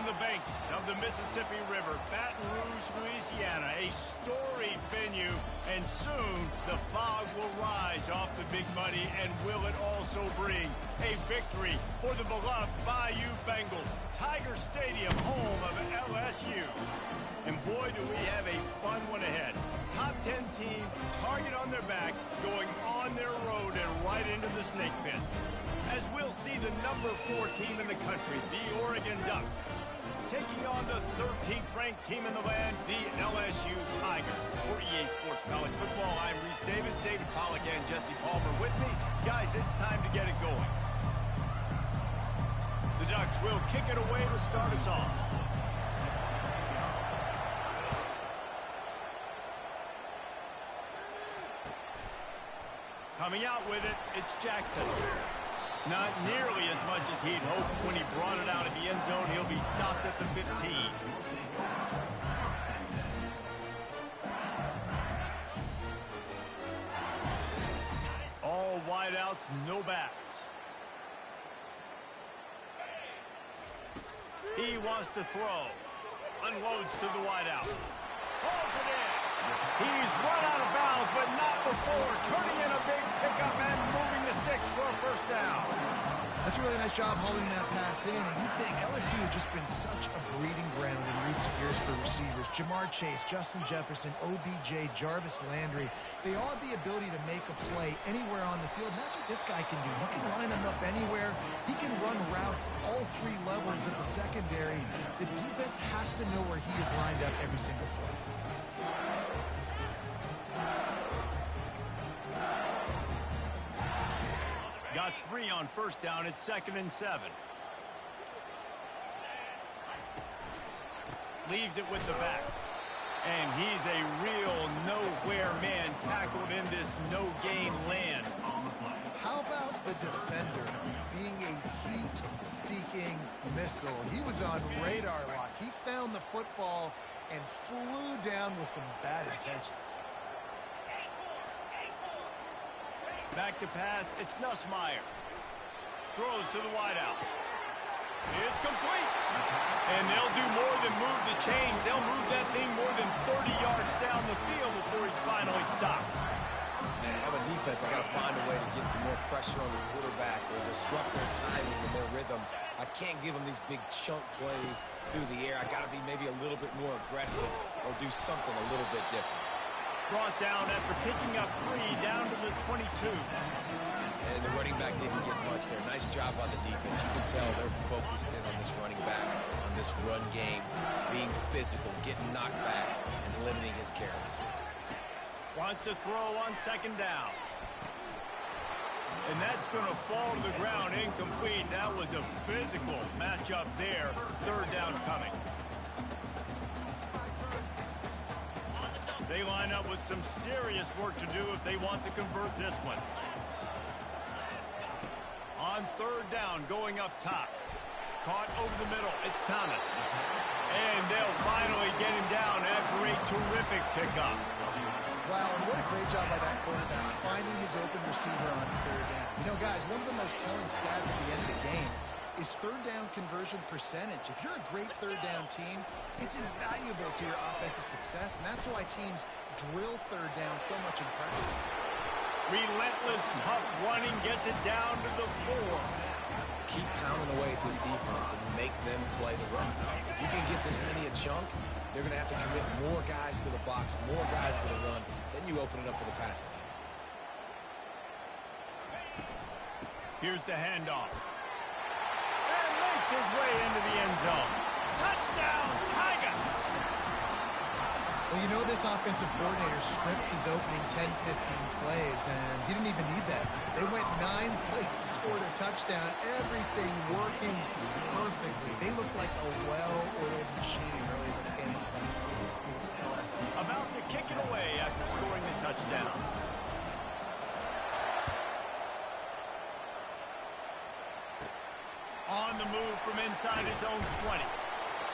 the banks of the Mississippi River, Baton Rouge, Louisiana, a storied venue, and soon the fog will rise off the Big Muddy, and will it also bring a victory for the beloved Bayou Bengals, Tiger Stadium, home of LSU. And boy, do we have a fun one ahead. Top 10 team, target on their back, going on their road and right into the snake pit. As we'll see the number 4 team in the country, the Oregon Ducks, taking on the 13th ranked team in the land, the LSU Tigers. For EA Sports College Football, I'm Reese Davis, David Pollack, and Jesse Palmer with me. Guys, it's time to get it going. The Ducks will kick it away to start us off. Coming out with it, it's Jackson. Not nearly as much as he'd hoped when he brought it out of the end zone. He'll be stopped at the 15. All wideouts, no backs. He wants to throw. Unloads to the wideout. Pulls it in. He's run out of bounds, but not before turning in a big pickup and moving the sticks for a first down. That's a really nice job hauling that pass in, and you think LSU has just been such a breeding ground in recent years for receivers. Jamar Chase, Justin Jefferson, OBJ, Jarvis Landry, they all have the ability to make a play anywhere on the field, and that's what this guy can do. You can line him up anywhere. He can run routes all 3 levels of the secondary. The defense has to know where he is lined up every single play. Got 3 on first down. It's 2nd and 7. Leaves it with the back. And he's a real nowhere man tackled in this no-gain land. How about the defender being a heat-seeking missile? He was on radar lock. He found the football and flew down with some bad intentions. Back to pass, it's Nussmeier. Throws to the wideout. It's complete. And they'll do more than move the chains. They'll move that thing more than 30 yards down the field before he's finally stopped. Man, I'm a defense. I got to find a way to get some more pressure on the quarterback or disrupt their timing and their rhythm. I can't give them these big chunk plays through the air. I got to be maybe a little bit more aggressive or do something a little bit different. Brought down after picking up 3 down to the 22. And the running back didn't get much there. Nice job on the defense. You can tell they're focused in on this running back, on this run game, being physical, getting knockbacks, and limiting his carries. Wants to throw on 2nd down. And that's going to fall to the ground incomplete. That was a physical matchup there. 3rd down coming. They line up with some serious work to do if they want to convert this one. On 3rd down, going up top. Caught over the middle. It's Thomas. And they'll finally get him down after a terrific pickup. Wow, and what a great job by that quarterback, finding his open receiver on 3rd down. You know, guys, one of the most telling stats at the end of the game is 3rd down conversion percentage. If you're a great 3rd down team, it's invaluable to your offensive success, and that's why teams drill 3rd down so much in practice. Relentless, tough running gets it down to the 4. Keep pounding away at this defense and make them play the run. If you can get this many a chunk, they're going to have to commit more guys to the box, more guys to the run. Then you open it up for the passing game. Here's the handoff. And makes his way into the end zone. Touchdown, Tigers! Well, you know this offensive coordinator scripts his opening 10, 15 plays, and he didn't even need that. They went 9 plays and scored a touchdown. Everything working perfectly. They look like a well-oiled machine early in this game. About to kick it away after scoring the touchdown. On the move from inside his own 20.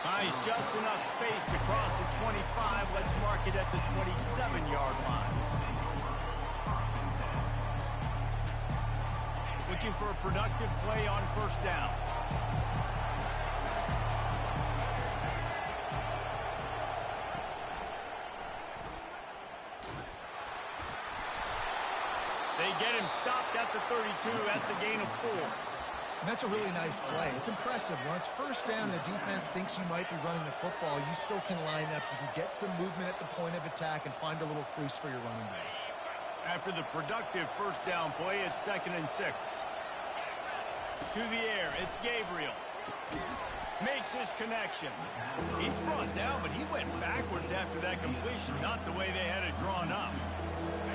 Buys just enough space to cross the 25. Let's mark it at the 27-yard line. Looking for a productive play on 1st down. get him stopped at the 32. That's a gain of 4. And that's a really nice play. It's impressive. When it's first down, the defense thinks you might be running the football. You still can line up. You can get some movement at the point of attack and find a little crease for your running back. After the productive first down play, it's 2nd and 6. To the air, it's Gabriel. Makes his connection. He's brought down, but he went backwards after that completion, not the way they had it drawn up.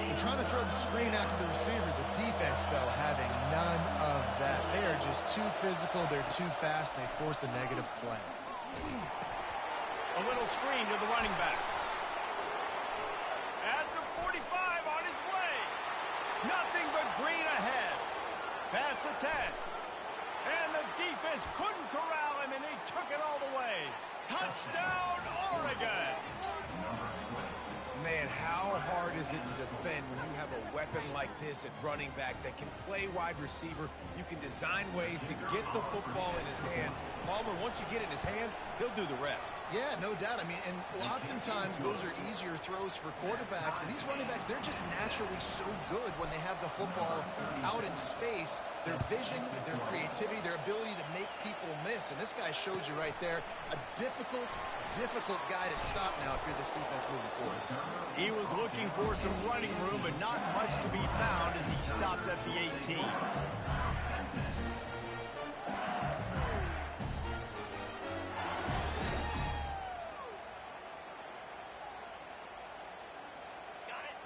They're trying to throw the screen out to the receiver. The defense, though, having none of that. They are just too physical. They're too fast. And they force a negative play. A little screen to the running back. At the 45 on his way. Nothing but green ahead. Past the 10. And the defense couldn't corral him, and they took it all the way. Touchdown, Oregon! Man, how hard is it to defend when you have a weapon like this at running back that can play wide receiver? You can design ways to get the football in his hand. Palmer, once you get it in his hands, he'll do the rest. Yeah, no doubt. I mean, and oftentimes those are easier throws for quarterbacks. And these running backs, they're just naturally so good when they have the football out in space. Their vision, their creativity, their ability to make people miss. And this guy showed you right there, a difficult guy to stop now if you're this defense moving forward. He was looking for some running room, but not much to be found as he stopped at the 18.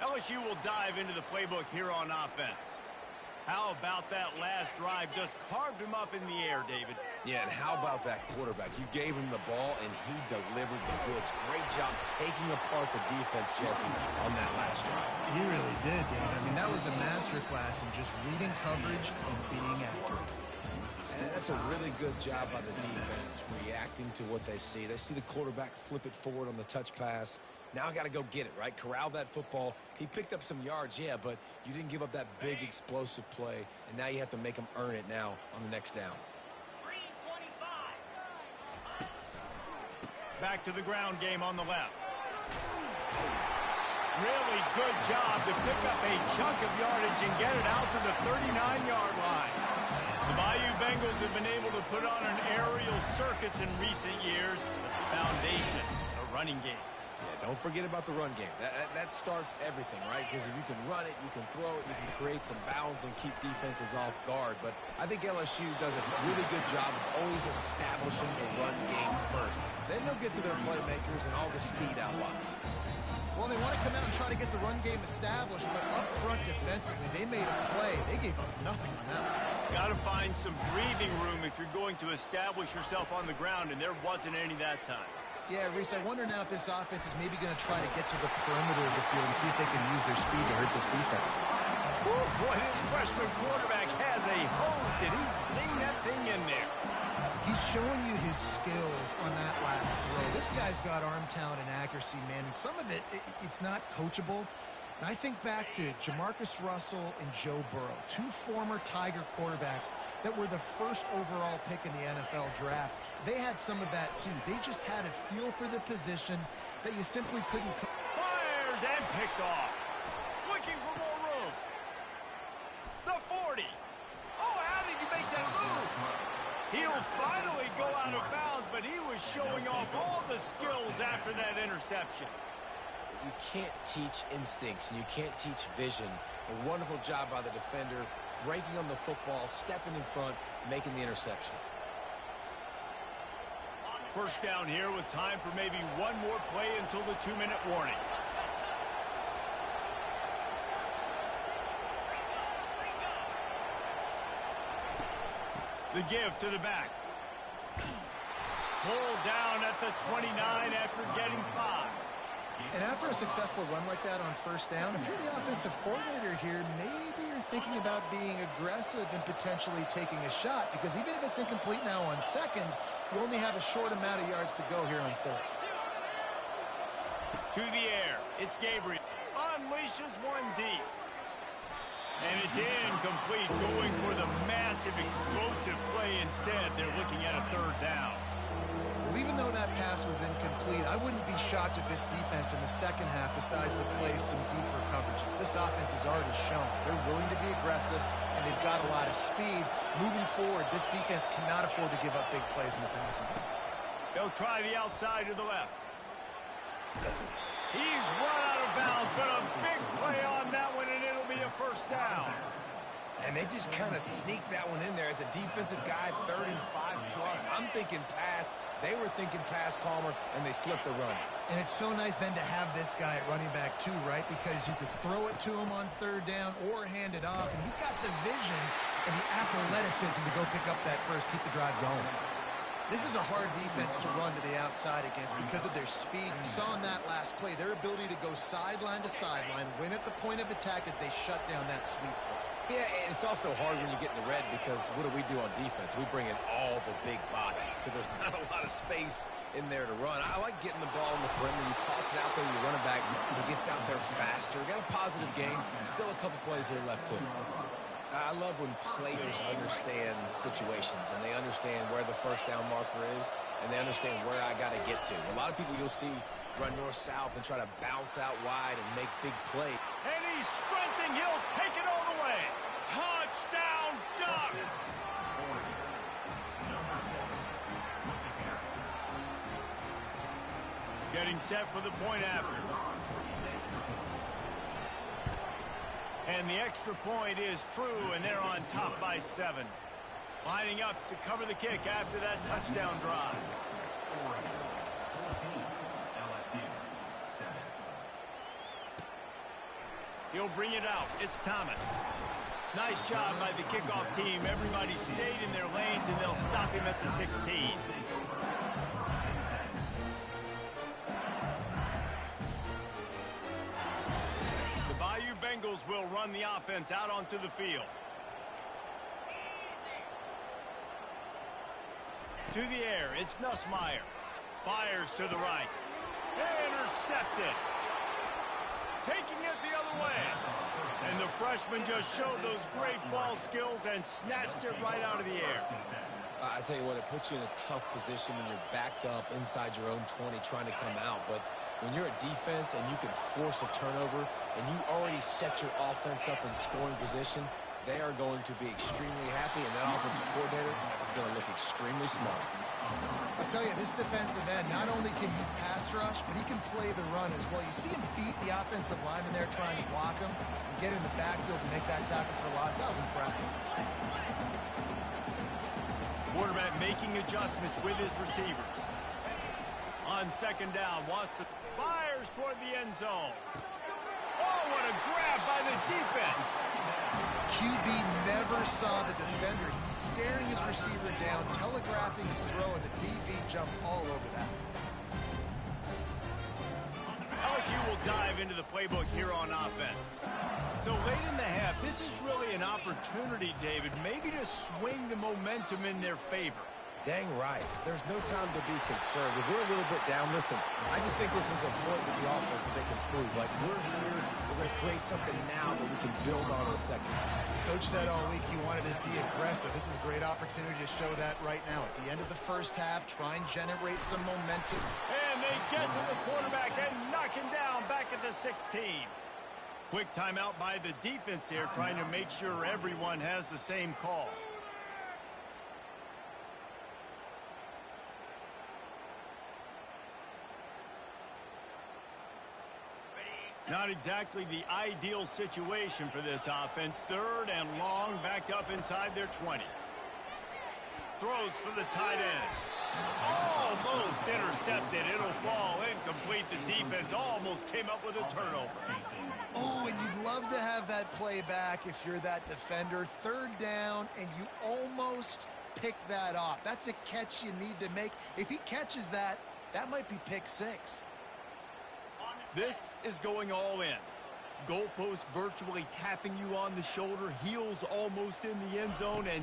LSU will dive into the playbook here on offense. How about that last drive? Just carved him up in the air, David. Yeah, and how about that quarterback? You gave him the ball, and he delivered the goods. Great job taking apart the defense, Jesse, on that last drive. He really did, David. I mean, that was a masterclass in just reading coverage and being accurate. And that's a really good job by the defense, reacting to what they see. They see the quarterback flip it forward on the touch pass. Now I got to go get it, right? Corral that football. He picked up some yards, yeah, but you didn't give up that big explosive play, and now you have to make him earn it now on the next down. Back to the ground game on the left. Really good job to pick up a chunk of yardage and get it out to the 39-yard line. The Bayou Bengals have been able to put on an aerial circus in recent years. Foundation, a running game. Yeah, don't forget about the run game. That starts everything, right? Because if you can run it, you can throw it, you can create some balance and keep defenses off guard. But I think LSU does a really good job of always establishing the run game first. Then they'll get to their playmakers and all the speed out wide. Well, they want to come out and try to get the run game established, but up front defensively, they made a play. They gave up nothing on that one. Got to find some breathing room if you're going to establish yourself on the ground, and there wasn't any that time. Yeah, Reese, I wonder now if this offense is maybe going to try to get to the perimeter of the field and see if they can use their speed to hurt this defense. Whew, boy, this freshman quarterback has a hose. Did he sing that thing in there? He's showing you his skills on that last throw. This guy's got arm talent and accuracy, man. And some of it's not coachable. And I think back to Jamarcus Russell and Joe Burrow, two former Tiger quarterbacks that were the first overall pick in the NFL draft. They had some of that, too. They just had a feel for the position that you simply couldn't. Fires and picked off. Looking for more room. The 40. Oh, how did you make that move? He'll finally go out of bounds, but he was showing off all the skills after that interception. You can't teach instincts, and you can't teach vision. A wonderful job by the defender, breaking on the football, stepping in front, making the interception. First down here with time for maybe one more play until the 2-minute warning. The give to the back. Pulled down at the 29 after getting 5. And after a successful run like that on first down, if you're the offensive coordinator here, maybe you're thinking about being aggressive and potentially taking a shot, because even if it's incomplete now on second, you only have a short amount of yards to go here on third. To the air, it's Gabriel. Unleashes one deep. And it's incomplete, going for the massive explosive play instead. They're looking at a third down. Well, even though that pass was incomplete, I wouldn't be shocked if this defense in the second half decides to play some deeper coverages. This offense has already shown they're willing to be aggressive, and they've got a lot of speed. Moving forward, this defense cannot afford to give up big plays in the passing game. They'll try the outside to the left. He's run out of bounds, but a big play on that one, and it'll be a first down. And they just kind of sneaked that one in there as a defensive guy, 3rd and 5+. I'm thinking pass. They were thinking pass, Palmer, and they slipped the run. And it's so nice then to have this guy at running back too, right? Because you could throw it to him on 3rd down or hand it off, and he's got the vision and the athleticism to go pick up that first, keep the drive going. This is a hard defense to run to the outside against because of their speed. You saw in that last play their ability to go sideline to sideline, win at the point of attack as they shut down that sweep play. Yeah, and it's also hard when you get in the red because what do we do on defense? We bring in all the big bodies, so there's not a lot of space in there to run. I like getting the ball in the perimeter. You toss it out there, you run it back. He gets out there faster. Got a positive game. Still a couple plays here left, too. I love when players understand situations and they understand where the first down marker is and they understand where I got to get to. A lot of people you'll see run north-south and try to bounce out wide and make big plays. And he's sprinting. He'll take it all the way. Touchdown, Ducks! Getting set for the point after. And the extra point is true, and they're on top by 7. Lining up to cover the kick after that touchdown drive. He'll bring it out. It's Thomas. Nice job by the kickoff team. Everybody stayed in their lanes, and they'll stop him at the 16. Bengals will run the offense out onto the field. To the air, it's Nussmeier. Fires to the right. Intercepted. Taking it the other way. And the freshman just showed those great ball skills and snatched it right out of the air. I tell you what, it puts you in a tough position when you're backed up inside your own 20 trying to come out. But when you're a defense and you can force a turnover and you already set your offense up in scoring position, they are going to be extremely happy, and that offensive coordinator is going to look extremely smart. I'll tell you, this defensive end, not only can he pass rush, but he can play the run as well. You see him beat the offensive lineman there trying to block him and get in the backfield to make that tackle for loss. That was impressive. Quarterback making adjustments with his receivers. On 2nd down, wants to fires toward the end zone. Oh, what a grab by the defense. QB never saw the defender. He's staring his receiver down, telegraphing his throw, and the DB jumped all over that. LSU will dive into the playbook here on offense. So late in the half, this is really an opportunity, David, maybe to swing the momentum in their favor. Dang right. There's no time to be concerned. If we're a little bit down, listen, I just think this is a point with the offense that they can prove. Like, we're here, we're going to create something now that we can build on in the second half. Coach said all week he wanted to be aggressive. This is a great opportunity to show that right now. At the end of the first half, try and generate some momentum. And they get to the quarterback and knock him down back at the 16. Quick timeout by the defense here, trying to make sure everyone has the same call. Not exactly the ideal situation for this offense. 3rd and long, backed up inside their 20. Throws for the tight end. Almost intercepted. It'll fall incomplete. The defense almost came up with a turnover. Oh, and you'd love to have that play back if you're that defender. 3rd down, and you almost pick that off. That's a catch you need to make. If he catches that, that might be pick 6. This is going all in. Goalpost virtually tapping you on the shoulder, heels almost in the end zone, and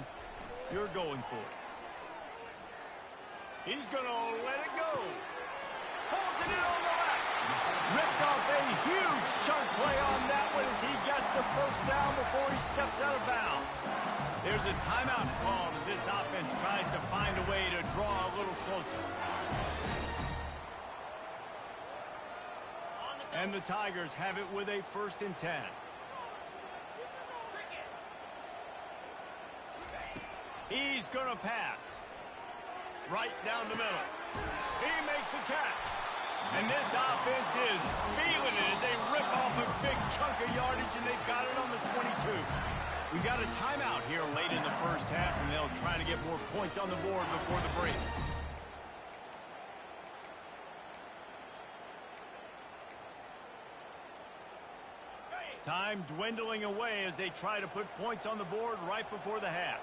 you're going for it. He's going to let it go. Pulls it in on the left. Ripped off a huge chunk play on that one as he gets the first down before he steps out of bounds. There's a timeout called as this offense tries to find a way to draw a little closer. And the Tigers have it with a 1st and 10. He's going to pass. Right down the middle. He makes a catch. And this offense is feeling it as they rip off a big chunk of yardage, and they've got it on the 22. We've got a timeout here late in the 1st half, and they'll try to get more points on the board before the break. Time dwindling away as they try to put points on the board right before the half.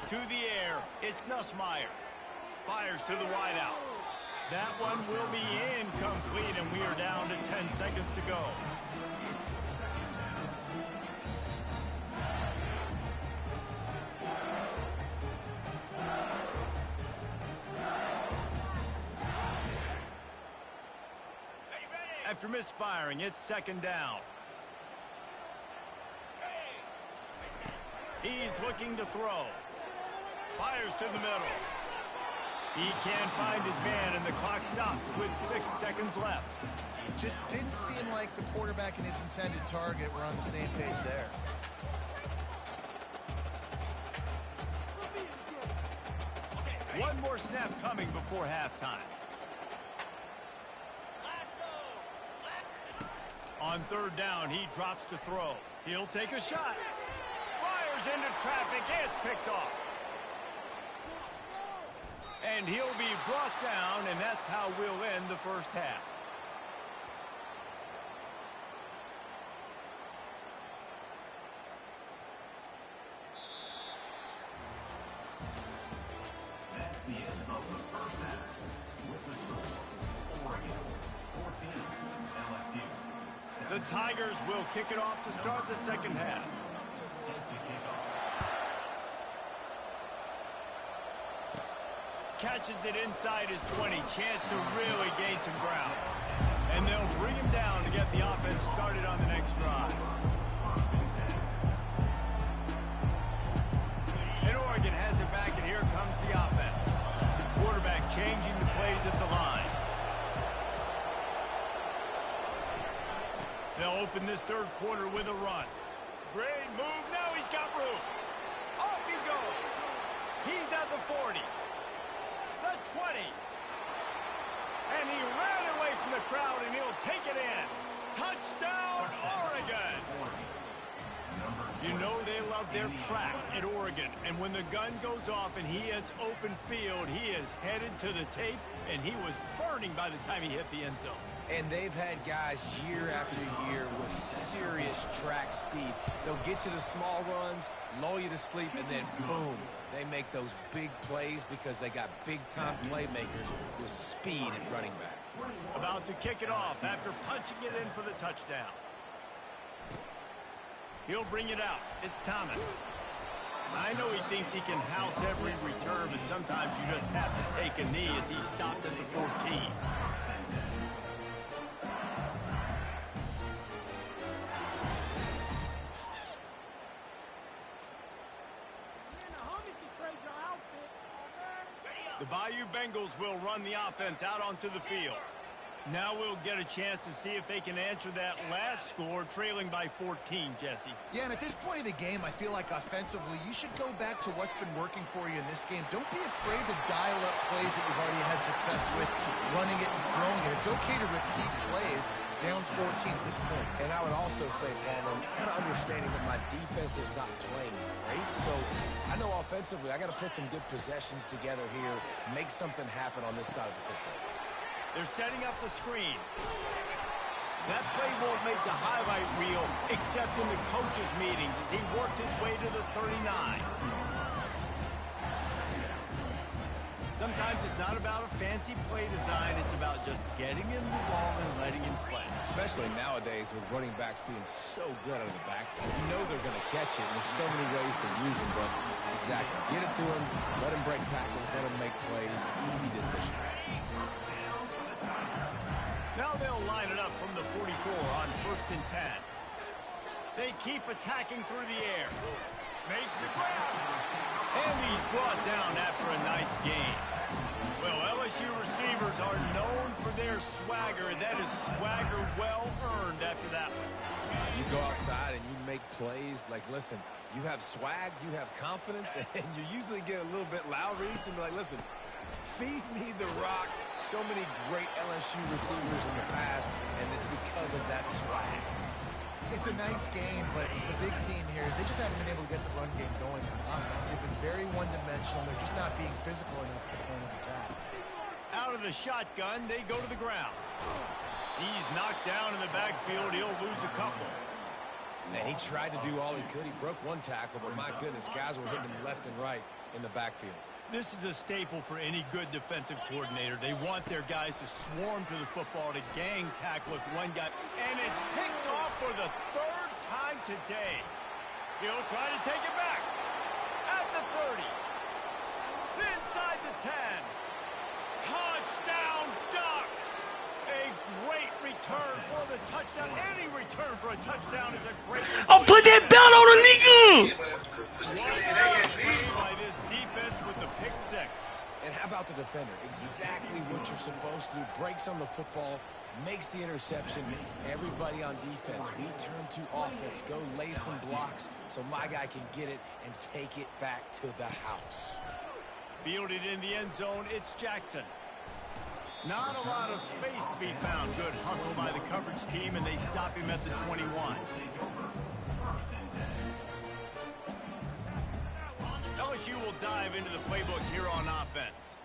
To the air, it's Ncaa. Fires to the wideout. That one will be incomplete, and we are down to 10 seconds to go. After misfiring, it's 2nd down. He's looking to throw. Fires to the middle. He can't find his man, and the clock stops with 6 seconds left. Just didn't seem like the quarterback and his intended target were on the same page there. One more snap coming before halftime. On 3rd down, he drops to throw. He'll take a shot. Fires into traffic. It's picked off. And he'll be brought down, and that's how we'll end the 1st half. That's the end of the 1st half. With the score, Oregon 14, LSU 7. The Tigers will kick it off to start the 2nd half. Catches it inside his 20. Chance to really gain some ground. And they'll bring him down to get the offense started on the next drive. And Oregon has it back, and here comes the offense. Quarterback changing the plays at the line. They'll open this 3rd quarter with a run. Great move. Now he's got room. Off he goes. He's at the 40. The 20. And he ran away from the crowd, and he'll take it in. Touchdown, Oregon. You know they love their track at Oregon. And when the gun goes off and he hits open field, he is headed to the tape, and he was burning by the time he hit the end zone. And they've had guys year after year with serious track speed. They'll get you the small runs, lull you to sleep, and then boom, they make those big plays because they got big-time playmakers with speed at running back. About to kick it off after punching it in for the touchdown. He'll bring it out. It's Thomas. I know he thinks he can house every return, but sometimes you just have to take a knee as he stopped at the 14. The Bayou Bengals will run the offense out onto the field. Now we'll get a chance to see if they can answer that last score, trailing by 14, Jesse. Yeah, and at this point of the game, I feel like offensively, you should go back to what's been working for you in this game. Don't be afraid to dial up plays that you've already had success with, running it and throwing it. It's okay to repeat plays down 14 at this point. And I would also say, Palmer, kind of understanding that my defense is not playing great, so I know offensively I got to put some good possessions together here, make something happen on this side of the football. They're setting up the screen. That play won't make the highlight reel except in the coaches' meetings as he works his way to the 39. Sometimes it's not about a fancy play design. It's about just getting him the ball and letting him play. Especially nowadays with running backs being so good out of the backfield. You know they're going to catch it, and there's so many ways to use them, but exactly. Get it to him, let him break tackles, let him make plays. Easy decision. Now they'll line it up from the 44 on 1st and 10. They keep attacking through the air. Makes the grab. And he's brought down after a nice game. Well, LSU receivers are known for their swagger, and that is swagger well earned after that one. You go outside and you make plays. Like, listen, you have swag, you have confidence, and you usually get a little bit loud, Reese, and be like, listen, feed me the rock. So many great LSU receivers in the past, and it's because of that swag. It's a nice game, but the big theme here is they just haven't been able to get the run game going on offense. They've been very one-dimensional. They're just not being physical enough at the point of attack. Out of the shotgun, they go to the ground. He's knocked down in the backfield. He'll lose a couple. And he tried to do all he could. He broke one tackle, but my goodness, guys were hitting him left and right in the backfield. This is a staple for any good defensive coordinator. They want their guys to swarm to the football, to gang tackle with one guy. And it's picked off for the third time today. He'll try to take it back. At the 30. Inside the 10. Touchdown Ducks! A great return for the touchdown. Any return for a touchdown is a great return. Oh, put that belt on a nigga! By this defense with the pick six. And how about the defender? Exactly what you're supposed to do. Breaks on the football, makes the interception. Everybody on defense, we turn to offense. Go lay some blocks so my guy can get it and take it back to the house. Fielded in the end zone, it's Jackson. Not a lot of space to be found. Good hustle by the coverage team, and they stop him at the 21. LSU will dive into the playbook here on offense.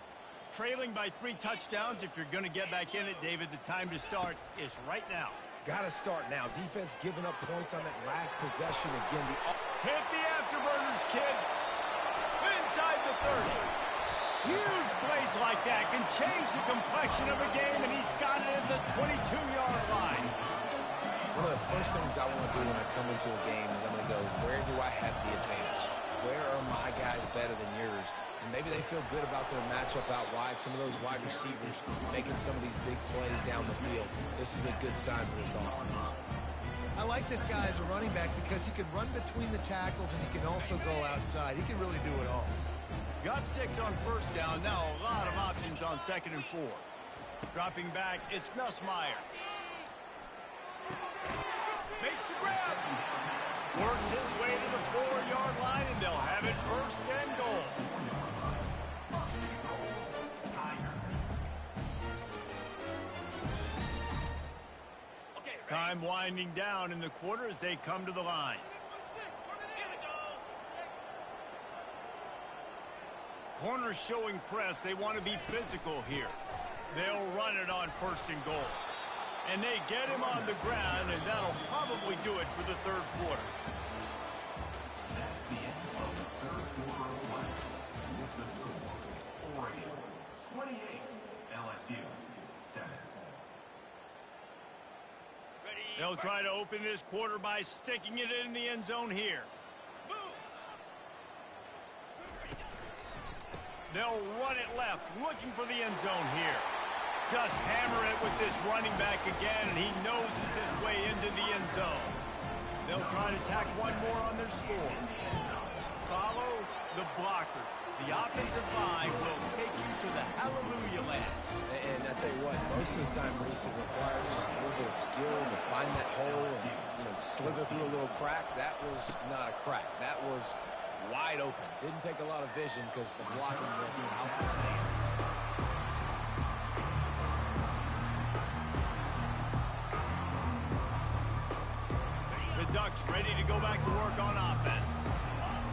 Trailing by 3 touchdowns. If you're going to get back in it, David, the time to start is right now. Got to start now. Defense giving up points on that last possession again. Hit the afterburners, kid. Inside the 30. Huge plays like that can change the complexion of a game, and he's got it at the 22-yard line. One of the first things I want to do when I come into a game is I'm going to go, where do I have the advantage? Where are my guys better than yours? And maybe they feel good about their matchup out wide. Some of those wide receivers making some of these big plays down the field. This is a good sign for this offense. I like this guy as a running back because he can run between the tackles and he can also go outside. He can really do it all. Got 6 on first down. Now a lot of options on 2nd and 4. Dropping back, it's Nussmeier. Makes the grab. Works his way to the 4-yard line, and they'll have it 1st and goal. Time winding down in the quarter as they come to the line. Corners showing press. They want to be physical here. They'll run it on 1st and goal. And they get him on the ground, and that'll probably do it for the 3rd quarter. That's the end of the 3rd quarter of play. With the score, Oregon 28, LSU 7. They'll try to open this quarter by sticking it in the end zone here. They'll run it left, looking for the end zone here. Just hammer it with this running back again, and he noses his way into the end zone. They'll try to tack one more on their score. Follow the blockers. The offensive line will take you to the hallelujah land. And I tell you what, most of the time, Reese, it requires a little bit of skill to find that hole and, slither through a little crack. That was not a crack. That was wide open. Didn't take a lot of vision because the blocking was outstanding. The Ducks ready to go back to work on offense.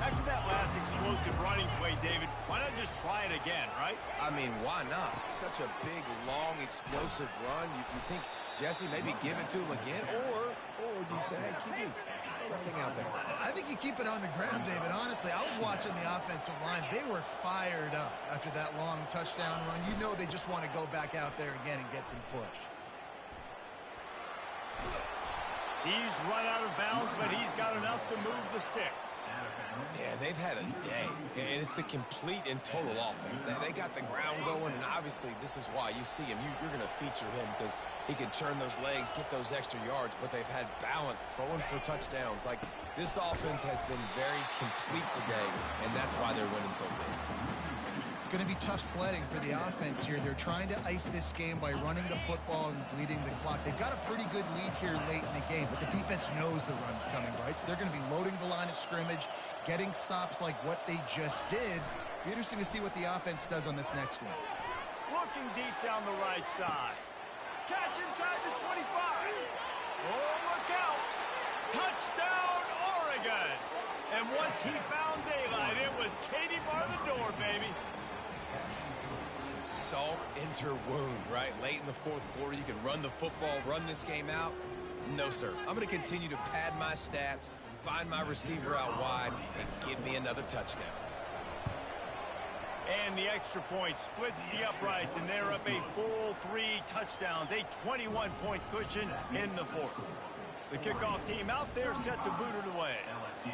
After that last explosive running play, David, why not just try it again, right? I mean, why not? Such a big, long, explosive run. You think, Jesse, maybe give it to him again? Or do you say, hey, QB, throw that thing out there? I think you keep it on the ground, David. Honestly, I was watching the offensive line. They were fired up after that long touchdown run. You know they just want to go back out there again and get some push. He's run out of bounds, but he's got enough to move the sticks. Yeah, they've had a day, and it's the complete and total offense. They got the ground going, and obviously this is why you see him. You're going to feature him because he can turn those legs, get those extra yards, but they've had balance, throwing for touchdowns. Like, this offense has been very complete today, and that's why they're winning so big. It's going to be tough sledding for the offense here. They're trying to ice this game by running the football and bleeding the clock. They've got a pretty good lead here late in the game, but the defense knows the run's coming, right? So they're going to be loading the line of scrimmage, getting stops like what they just did. Be interesting to see what the offense does on this next one. Looking deep down the right side. Catch inside the 25. Oh, look out. Touchdown, Oregon. And once he found daylight, it was Katie bar the door, baby. Salt into her wound, right? Late in the fourth quarter, you can run the football, run this game out. No, sir. I'm going to continue to pad my stats, find my receiver out wide, and give me another touchdown. And the extra point splits the uprights, and they're up a full 3 touchdowns, a 21-point cushion in the fourth. The kickoff team out there set to boot it away. LSU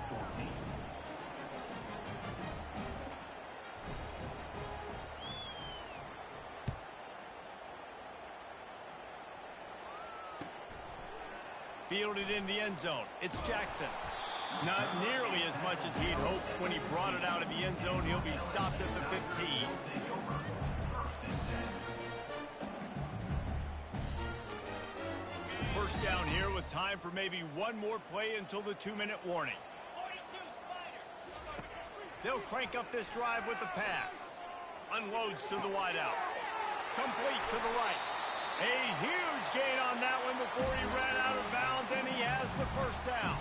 14. Fielded in the end zone. It's Jackson. Not nearly as much as he'd hoped when he brought it out of the end zone. He'll be stopped at the 15. First down here with time for maybe one more play until the 2-minute warning. They'll crank up this drive with the pass. Unloads to the wideout. Complete to the right. A huge gain on that one before he ran out of bounds, and he has the first down.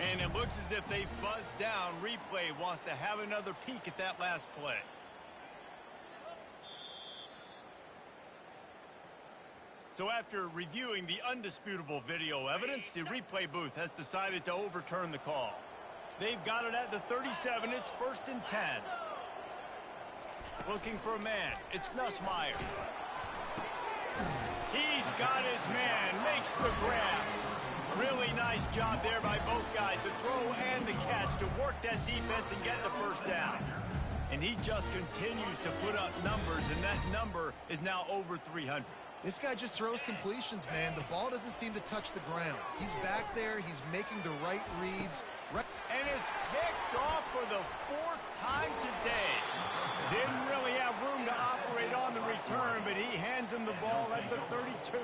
And it looks as if they buzzed down. Replay wants to have another peek at that last play. So after reviewing the undisputable video evidence, the replay booth has decided to overturn the call. They've got it at the 37. It's 1st and 10. Looking for a man. It's Nussmeier. He's got his man. Makes the grab. Really nice job there by both guys, the throw and the catch, to work that defense and get the first down. And he just continues to put up numbers, and that number is now over 300. This guy just throws completions, man. The ball doesn't seem to touch the ground. He's back there. He's making the right reads. And it's picked off for the 4th time today. Didn't really have room to operate on the return, but he hands him the ball at the 32.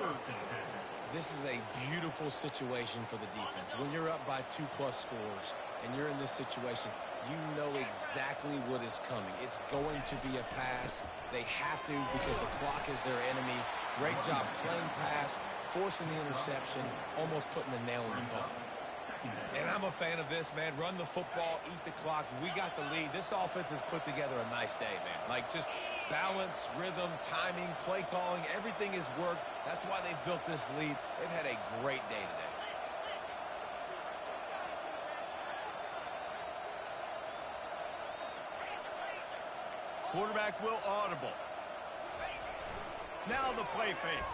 This is a beautiful situation for the defense. When you're up by 2+ scores and you're in this situation, you know exactly what is coming. It's going to be a pass. They have to, because the clock is their enemy. Great job playing pass, forcing the interception, almost putting the nail in the coffin. And I'm a fan of this, man. Run the football, eat the clock. We got the lead. This offense has put together a nice day, man. Like, just balance, rhythm, timing, play calling, everything has worked. That's why they've built this lead. They've had a great day today. Quarterback will audible. Now the play fake.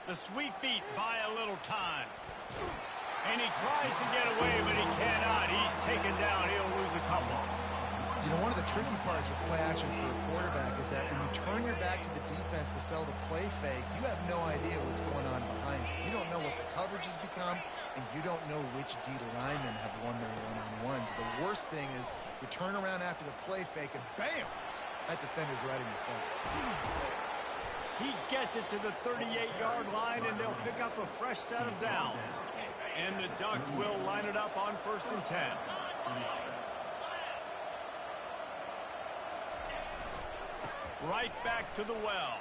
The sweet feet buy a little time. And he tries to get away, but he cannot. He's taken down. He'll lose a couple. You know, one of the tricky parts with play action for a quarterback is that when you turn your back to the defense to sell the play fake, you have no idea what's going on behind you. You don't know what the coverage has become, and you don't know which D linemen have won their one-on-ones. The worst thing is you turn around after the play fake, and bam! That defender's right in your face. He gets it to the 38-yard line, and they'll pick up a fresh set of downs. And the Ducks will line it up on 1st and 10. Right back to the well.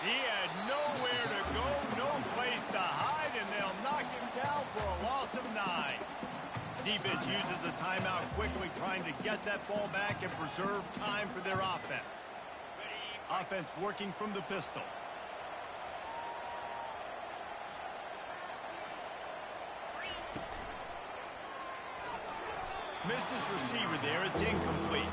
He had nowhere to go, no place to hide, and they'll knock him down for a loss of 9. Defense uses a timeout quickly, trying to get that ball back and preserve time for their offense. Offense working from the pistol. Missed his receiver there. It's incomplete.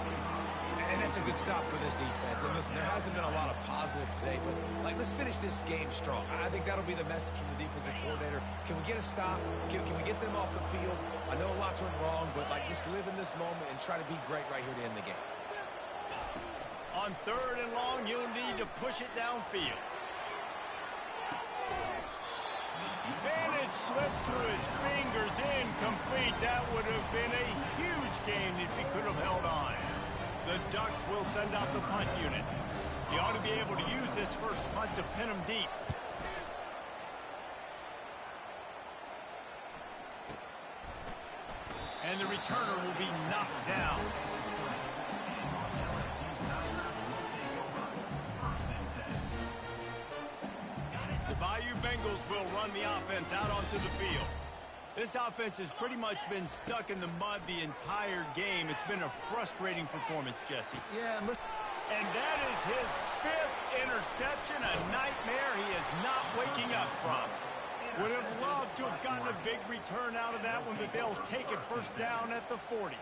And that's a good stop for this defense. And listen, there hasn't been a lot of positive today, but, let's finish this game strong. I think that'll be the message from the defensive coordinator. Can we get a stop? Can we get them off the field? I know lots went wrong, but, let's live in this moment and try to be great right here to end the game. On 3rd and long, you'll need to push it downfield. And it slips through his fingers, incomplete. That would have been a huge gain if he could have held on. The Ducks will send out the punt unit. He ought to be able to use this first punt to pin him deep. And the returner will be knocked down. The Bayou Bengals will run the offense out onto the field. This offense has pretty much been stuck in the mud the entire game. It's been a frustrating performance, Jesse. Yeah, and that is his 5th interception, a nightmare he is not waking up from. Would have loved to have gotten a big return out of that one, but they'll take it first down at the 40.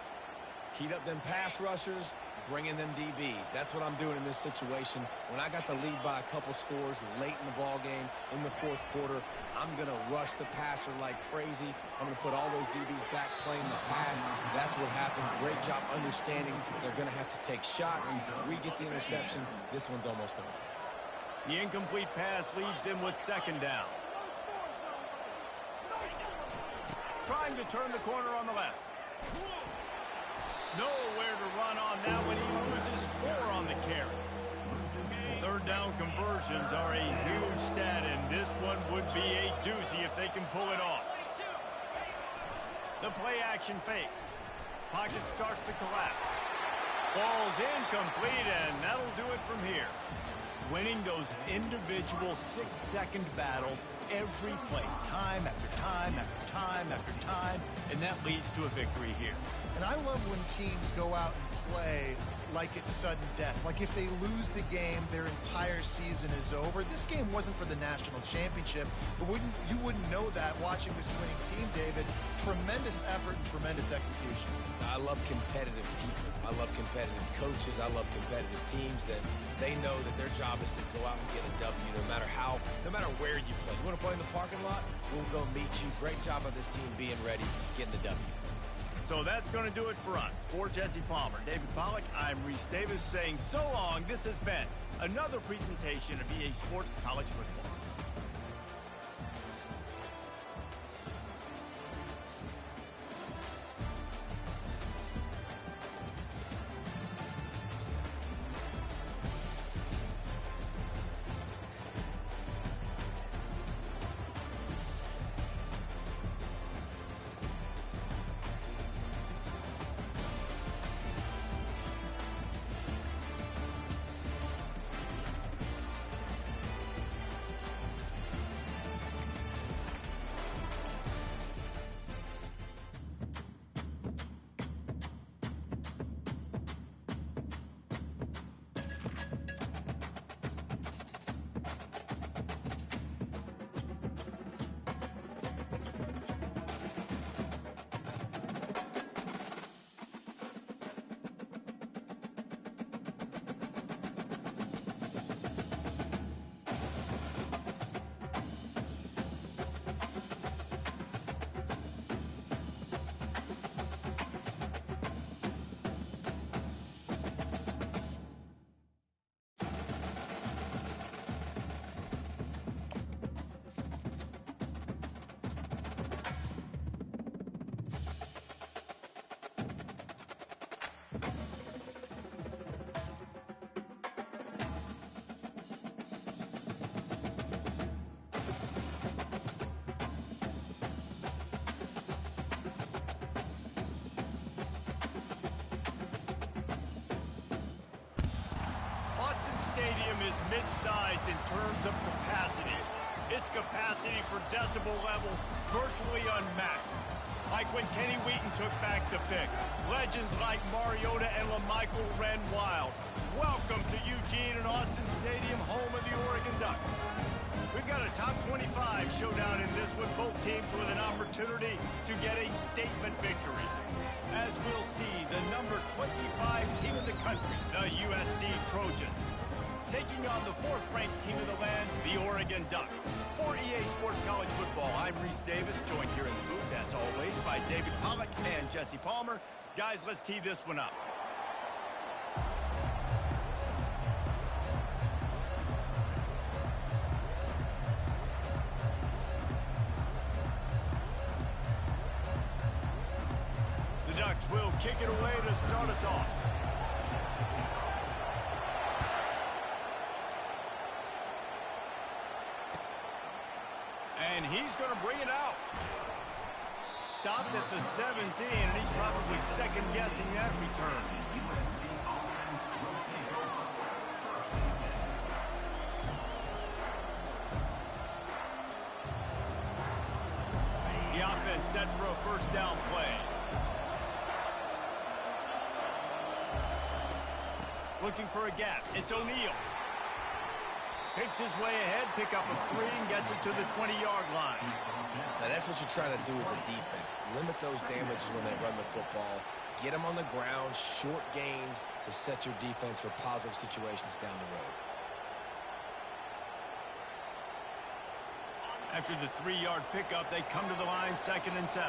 Heat up them pass rushers, bring in them DBs. That's what I'm doing in this situation. When I got the lead by a couple scores late in the ball game, in the 4th quarter, I'm going to rush the passer like crazy. I'm going to put all those DBs back playing the pass. That's what happened. Great job understanding they're going to have to take shots. We get the interception. This one's almost over. The incomplete pass leaves him with 2nd down. Trying to turn the corner on the left. Nowhere to run on that one. He loses 4 on the carry. 3rd down conversions are a huge stat, and this one would be a doozy if they can pull it off. The play action fake. Pocket starts to collapse. Ball's incomplete, and that'll do it from here. Winning those individual 6-second battles every play, time after time after time after time, and that leads to a victory here. And I love when teams go out and play like it's sudden death. Like if they lose the game, their entire season is over. This game wasn't for the national championship, but you wouldn't know that watching this winning team, David. Tremendous effort and tremendous execution. I love competitive people. I love competitive coaches. I love competitive teams that they know that their job is to go out and get a W no matter where you play. You want to play in the parking lot? We'll go meet you. Great job of this team being ready, getting the W. So that's going to do it for us. For Jesse Palmer, David Pollack, I'm Reese Davis saying so long. This has been another presentation of EA Sports College Football. Stadium is mid-sized in terms of capacity. Its capacity for decibel level virtually unmatched. Like when Kenny Wheaton took back the pick. Legends like Mariota and LaMichael ran wild. Welcome to Eugene and Autzen Stadium, home of the Oregon Ducks. We've got a top 25 showdown in this one. Both teams with an opportunity to get a statement victory. As we'll see, the number 25 team in the country, the USC Trojans, taking on the 4th-ranked team in the land, the Oregon Ducks. For EA Sports College Football, I'm Reese Davis, joined here in the booth, as always, by David Pollack and Jesse Palmer. Guys, let's tee this one up. The Ducks will kick it away to start us off. And he's going to bring it out. Stopped at the 17, and he's probably second-guessing that return. The offense set for a first down play. Looking for a gap. It's O'Neal. Picks his way ahead, pick up a 3, and gets it to the 20-yard line. Now, that's what you're trying to do as a defense. Limit those damages when they run the football. Get them on the ground, short gains to set your defense for positive situations down the road. After the 3-yard pickup, they come to the line, 2nd and 7.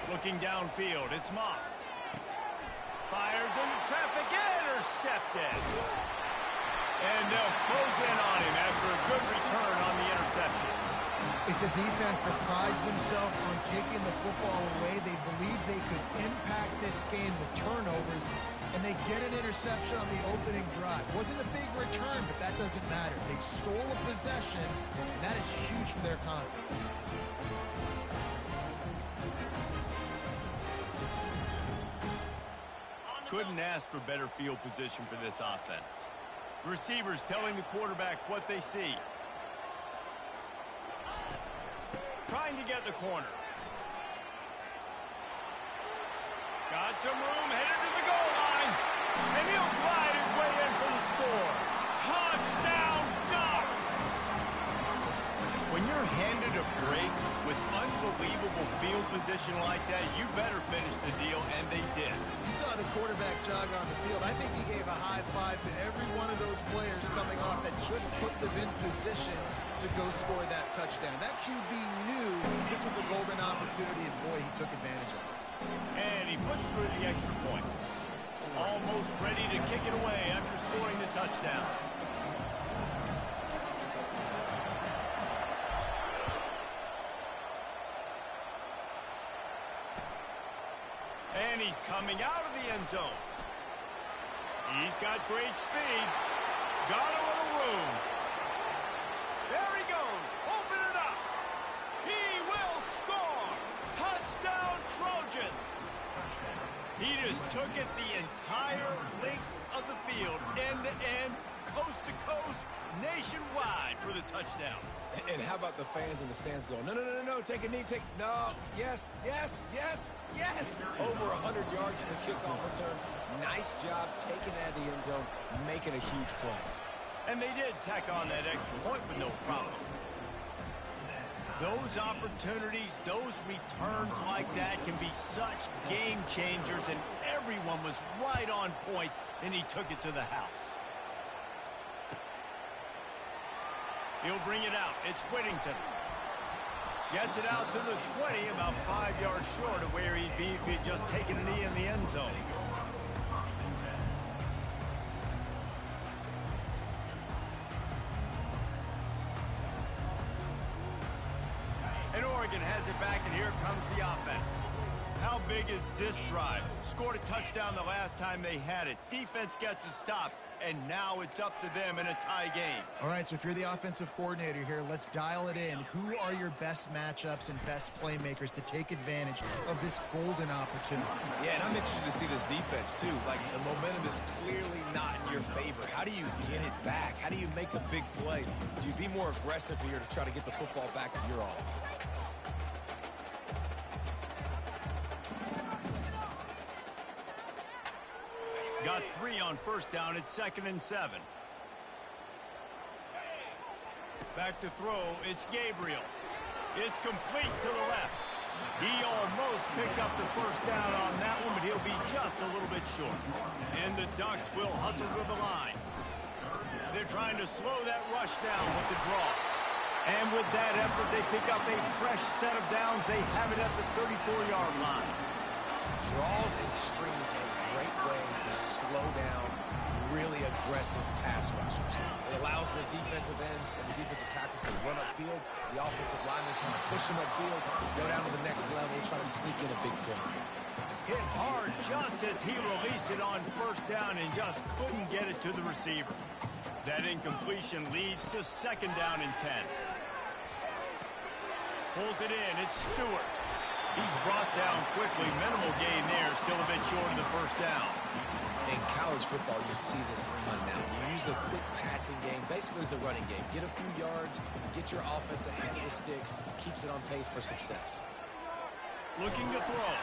Looking downfield, it's Moss. Fires into traffic, intercepted. And they'll close in on him after a good return on the interception. It's a defense that prides themselves on taking the football away. They believe they could impact this game with turnovers, and they get an interception on the opening drive. Wasn't a big return, but that doesn't matter. They stole a possession, and that is huge for their confidence. Couldn't ask for better field position for this offense. Receivers telling the quarterback what they see. Trying to get the corner. Got some room, headed to the goal line. And he'll glide his way in for the score. Touchdown, Ducks! When you're handed a break with unbelievable field position like that, you better finish the deal, and they did. You saw the quarterback jog on the field. I think he gave a high five to every one of those players coming off that just put them in position to go score that touchdown. That QB knew this was a golden opportunity, and boy, he took advantage of it. And he puts through the extra point. Almost ready to kick it away after scoring the touchdown. And he's coming out of the end zone. He's got great speed. Got a little room. There he goes. Open it up. He will score. Touchdown, Trojans. He just took it the entire length of the field, end to end, coast to coast, nationwide for the touchdown. And how about the fans in the stands going, no, no, no, no, no, take a knee, no, yes, yes, yes, yes. Over 100 yards to the kickoff return. Nice job taking that in the end zone, making a huge play. And they did tack on that extra point with no problem. Those opportunities, those returns like that can be such game changers, and everyone was right on point, and he took it to the house. He'll bring it out. It's Whittington. Gets it out to the 20, about 5 yards short of where he'd be if he'd just taken a knee in the end zone. And Oregon has it back, and here comes the offense. How big is this drive? Scored a touchdown the last time they had it. Defense gets a stop, and now it's up to them in a tie game. All right, so if you're the offensive coordinator here, let's dial it in. Who are your best matchups and best playmakers to take advantage of this golden opportunity? Yeah, and I'm interested to see this defense, too. Like, the momentum is clearly not in your favor. How do you get it back? How do you make a big play? Do you be more aggressive here to try to get the football back to your offense? Got 3 on first down. It's 2nd and 7. Back to throw. It's Gabriel. It's complete to the left. He almost picked up the first down on that one, but he'll be just a little bit short. And the Ducks will hustle to the line. They're trying to slow that rush down with the draw. And with that effort, they pick up a fresh set of downs. They have it at the 34-yard line. Draws and screens are a great way to slow down really aggressive pass rushers. It allows the defensive ends and the defensive tackles to run upfield. The offensive linemen kind of push them upfield, go down to the next level, try to sneak in a big play. Hit hard just as he released it on first down and just couldn't get it to the receiver. That incompletion leads to second down and 10. Pulls it in. It's Stewart. He's brought down quickly. Minimal gain there. Still a bit short of the first down. In college football, you see this a ton now. You use a quick passing game. Basically, it's the running game. Get a few yards, get your offense ahead of the sticks, keeps it on pace for success. Looking to throw.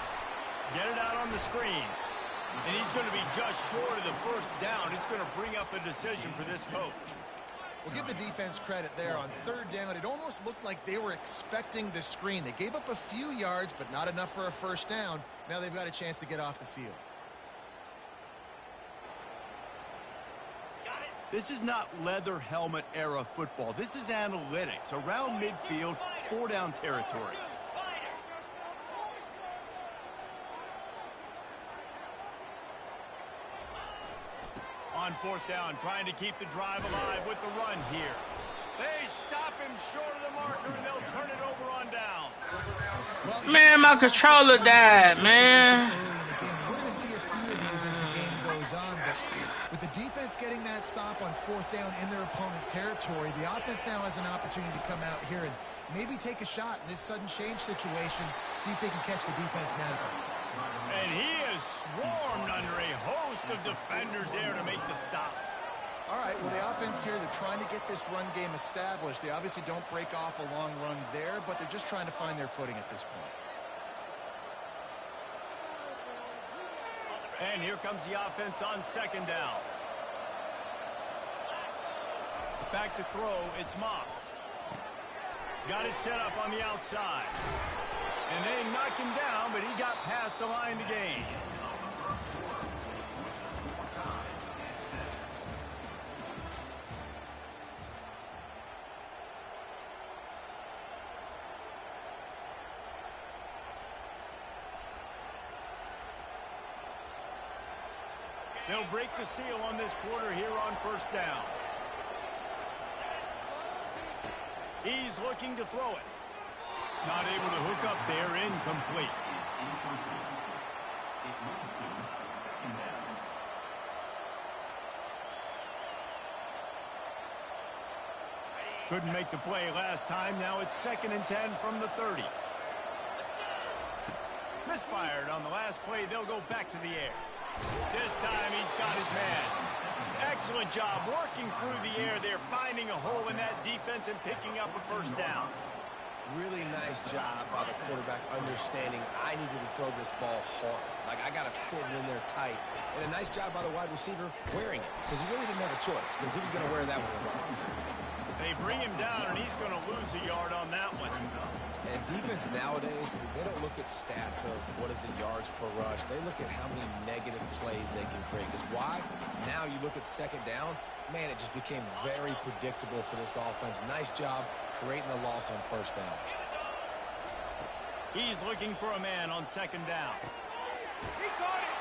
Get it out on the screen. And he's going to be just short of the first down. It's going to bring up a decision for this coach. We'll give the defense credit there on third down. It almost looked like they were expecting the screen. They gave up a few yards, but not enough for a first down. Now they've got a chance to get off the field. This is not leather helmet era football. This is analytics. Around midfield, 4-down territory. On fourth down, trying to keep the drive alive with the run here. They stop him short of the marker, and they'll turn it over on down. Well, Man, my controller died, man. We're going to see a few of these as the game goes on, but with the defense getting that stop on fourth down in their opponent territory, the offense now has an opportunity to come out here and maybe take a shot in this sudden change situation, see if they can catch the defense napping. And he is swarmed under a host of defenders there to make the stop. All right, well, the offense here, they're trying to get this run game established. They obviously don't break off a long run there, but they're just trying to find their footing at this point. And here comes the offense on second down. Back to throw, it's Moss. Got it set up on the outside. And they knocked him down, but he got past the line to gain. They'll break the seal on this quarter here on first down. He's looking to throw it. Not able to hook up there, incomplete. Couldn't make the play last time. Now it's 2nd and 10 from the 30. Misfired on the last play. They'll go back to the air. This time he's got his man. Excellent job working through the air there, finding a hole in that defense and picking up a first down. Really nice job by the quarterback understanding I needed to throw this ball hard. Like, I got to fit it in there tight. And a nice job by the wide receiver wearing it, because he really didn't have a choice, because he was going to wear that one regardless. They bring him down, and he's going to lose a yard on that one. And defense nowadays, they don't look at stats of what is the yards per rush. They look at how many negative plays they can create. Because why? Now you look at second down, man, it just became very predictable for this offense. Nice job creating the loss on first down. He's looking for a man on second down. He caught it,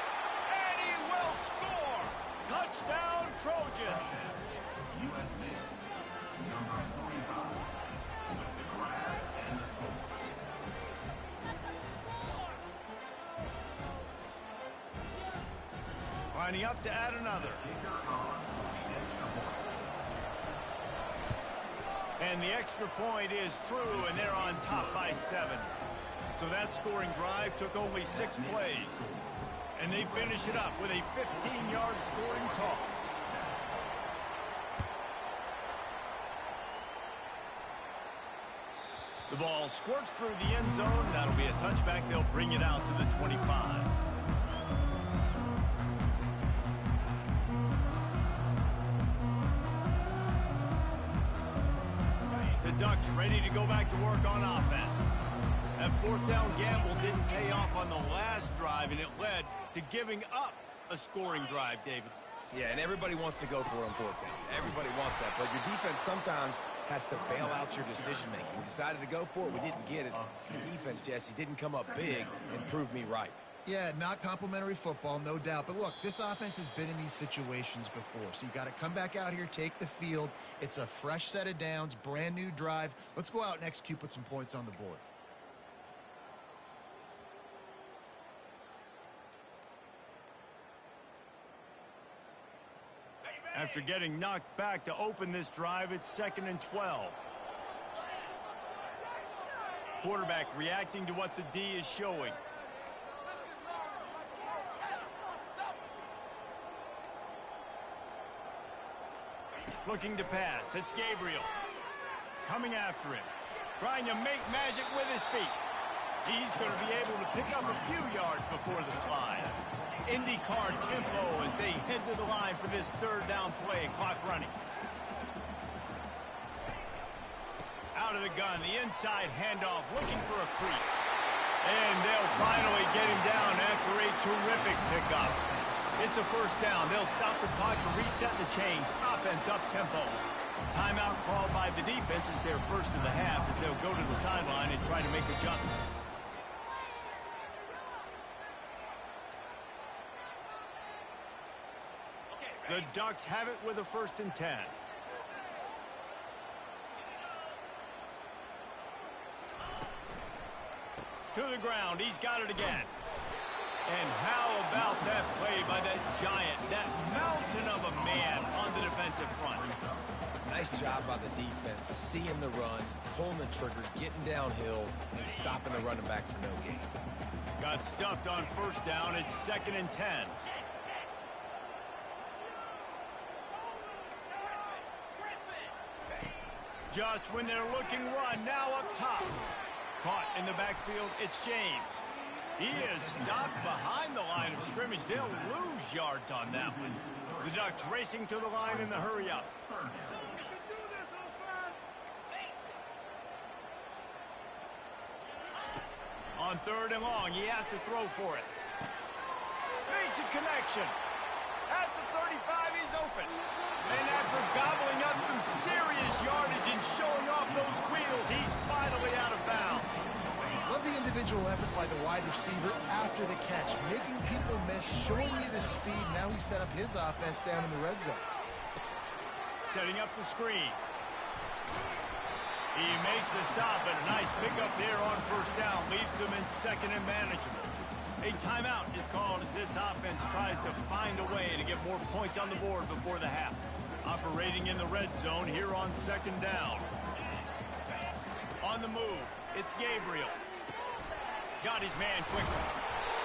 and he will score. Touchdown, Trojans. USC, number 45, with the grab and the score. Lining up to add another. And the extra point is true, and they're on top by 7. So that scoring drive took only 6 plays. And they finish it up with a 15-yard scoring toss. The ball squirts through the end zone. That'll be a touchback. They'll bring it out to the 25. The Ducks ready to go back to work on offense. That fourth down gamble didn't pay off on the last drive, and it led to giving up a scoring drive, David. Yeah, and everybody wants to go for it on fourth down. Everybody wants that, but your defense sometimes has to bail out your decision-making. We decided to go for it. We didn't get it. The defense, Jesse, didn't come up big and prove me right. Yeah, not complimentary football, no doubt. But look, this offense has been in these situations before. So you got to come back out here, take the field. It's a fresh set of downs, brand new drive. Let's go out and execute, put some points on the board. After getting knocked back to open this drive, it's 2nd and 12. Quarterback reacting to what the D is showing. Looking to pass. It's Gabriel. Coming after him. Trying to make magic with his feet. He's going to be able to pick up a few yards before the slide. IndyCar tempo as they head to the line for this third down play. Clock running. Out of the gun, the inside handoff, looking for a crease. And they'll finally get him down after a terrific pickup. It's a first down. They'll stop the clock to reset the chains. Offense up tempo. Timeout called by the defense is their first of the half as they'll go to the sideline and try to make adjustments. The Ducks have it with a 1st and 10. To the ground. He's got it again. And how about that play by that giant, that mountain of a man on the defensive front? Nice job by the defense, seeing the run, pulling the trigger, getting downhill, and stopping the running back for no gain. Got stuffed on first down. It's 2nd and 10. Just when they're looking run, now up top. Caught in the backfield, it's James. He is stopped behind the line of scrimmage. They'll lose yards on that one. The Ducks racing to the line in the hurry up. On 3rd and long, he has to throw for it. Makes a connection. At the 35, he's open. And after gobbling up some serious yardage and showing off those wheels, he's finally out of bounds. Love the individual effort by the wide receiver after the catch, making people miss, showing you the speed. Now he set up his offense down in the red zone. Setting up the screen. He makes the stop, but a nice pickup there on first down. Leaves them in 2nd and manageable. A timeout is called as this offense tries to find a way to get more points on the board before the half. Operating in the red zone here on 2nd down. On the move, it's Gabriel. Got his man quickly.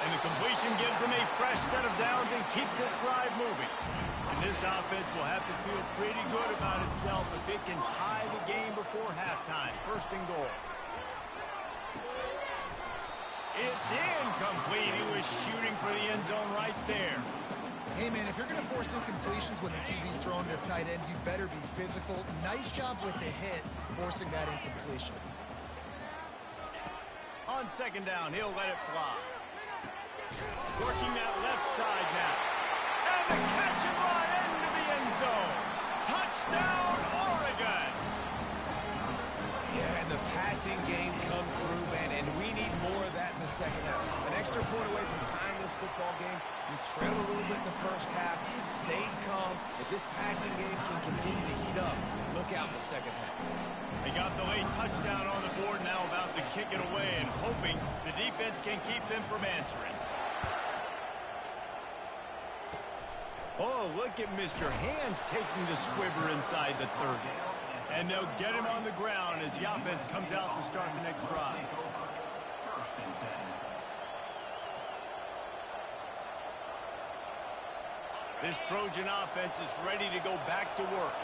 And the completion gives him a fresh set of downs and keeps this drive moving. And this offense will have to feel pretty good about itself if it can tie the game before halftime. 1st and goal. It's incomplete. He was shooting for the end zone right there. Hey, man, if you're going to force incompletions when the QB's throwing to a tight end, you better be physical. Nice job with the hit, forcing that incompletion. On 2nd down, he'll let it fly. Working that left side now. And the catch and run into the end zone. Touchdown, Oregon! Yeah, and the passing game comes through, man, and we need more of that in the second half. An extra point away from tying this football game. You trailed a little bit in the first half, stayed calm. If this passing game can continue to heat up, look out in the second half. They got the late touchdown on the board, now about to kick it away and hoping the defense can keep them from answering. Oh, look at Mr. Hands taking the squibber inside the 30. And they'll get him on the ground as the offense comes out to start the next drive. This Trojan offense is ready to go back to work.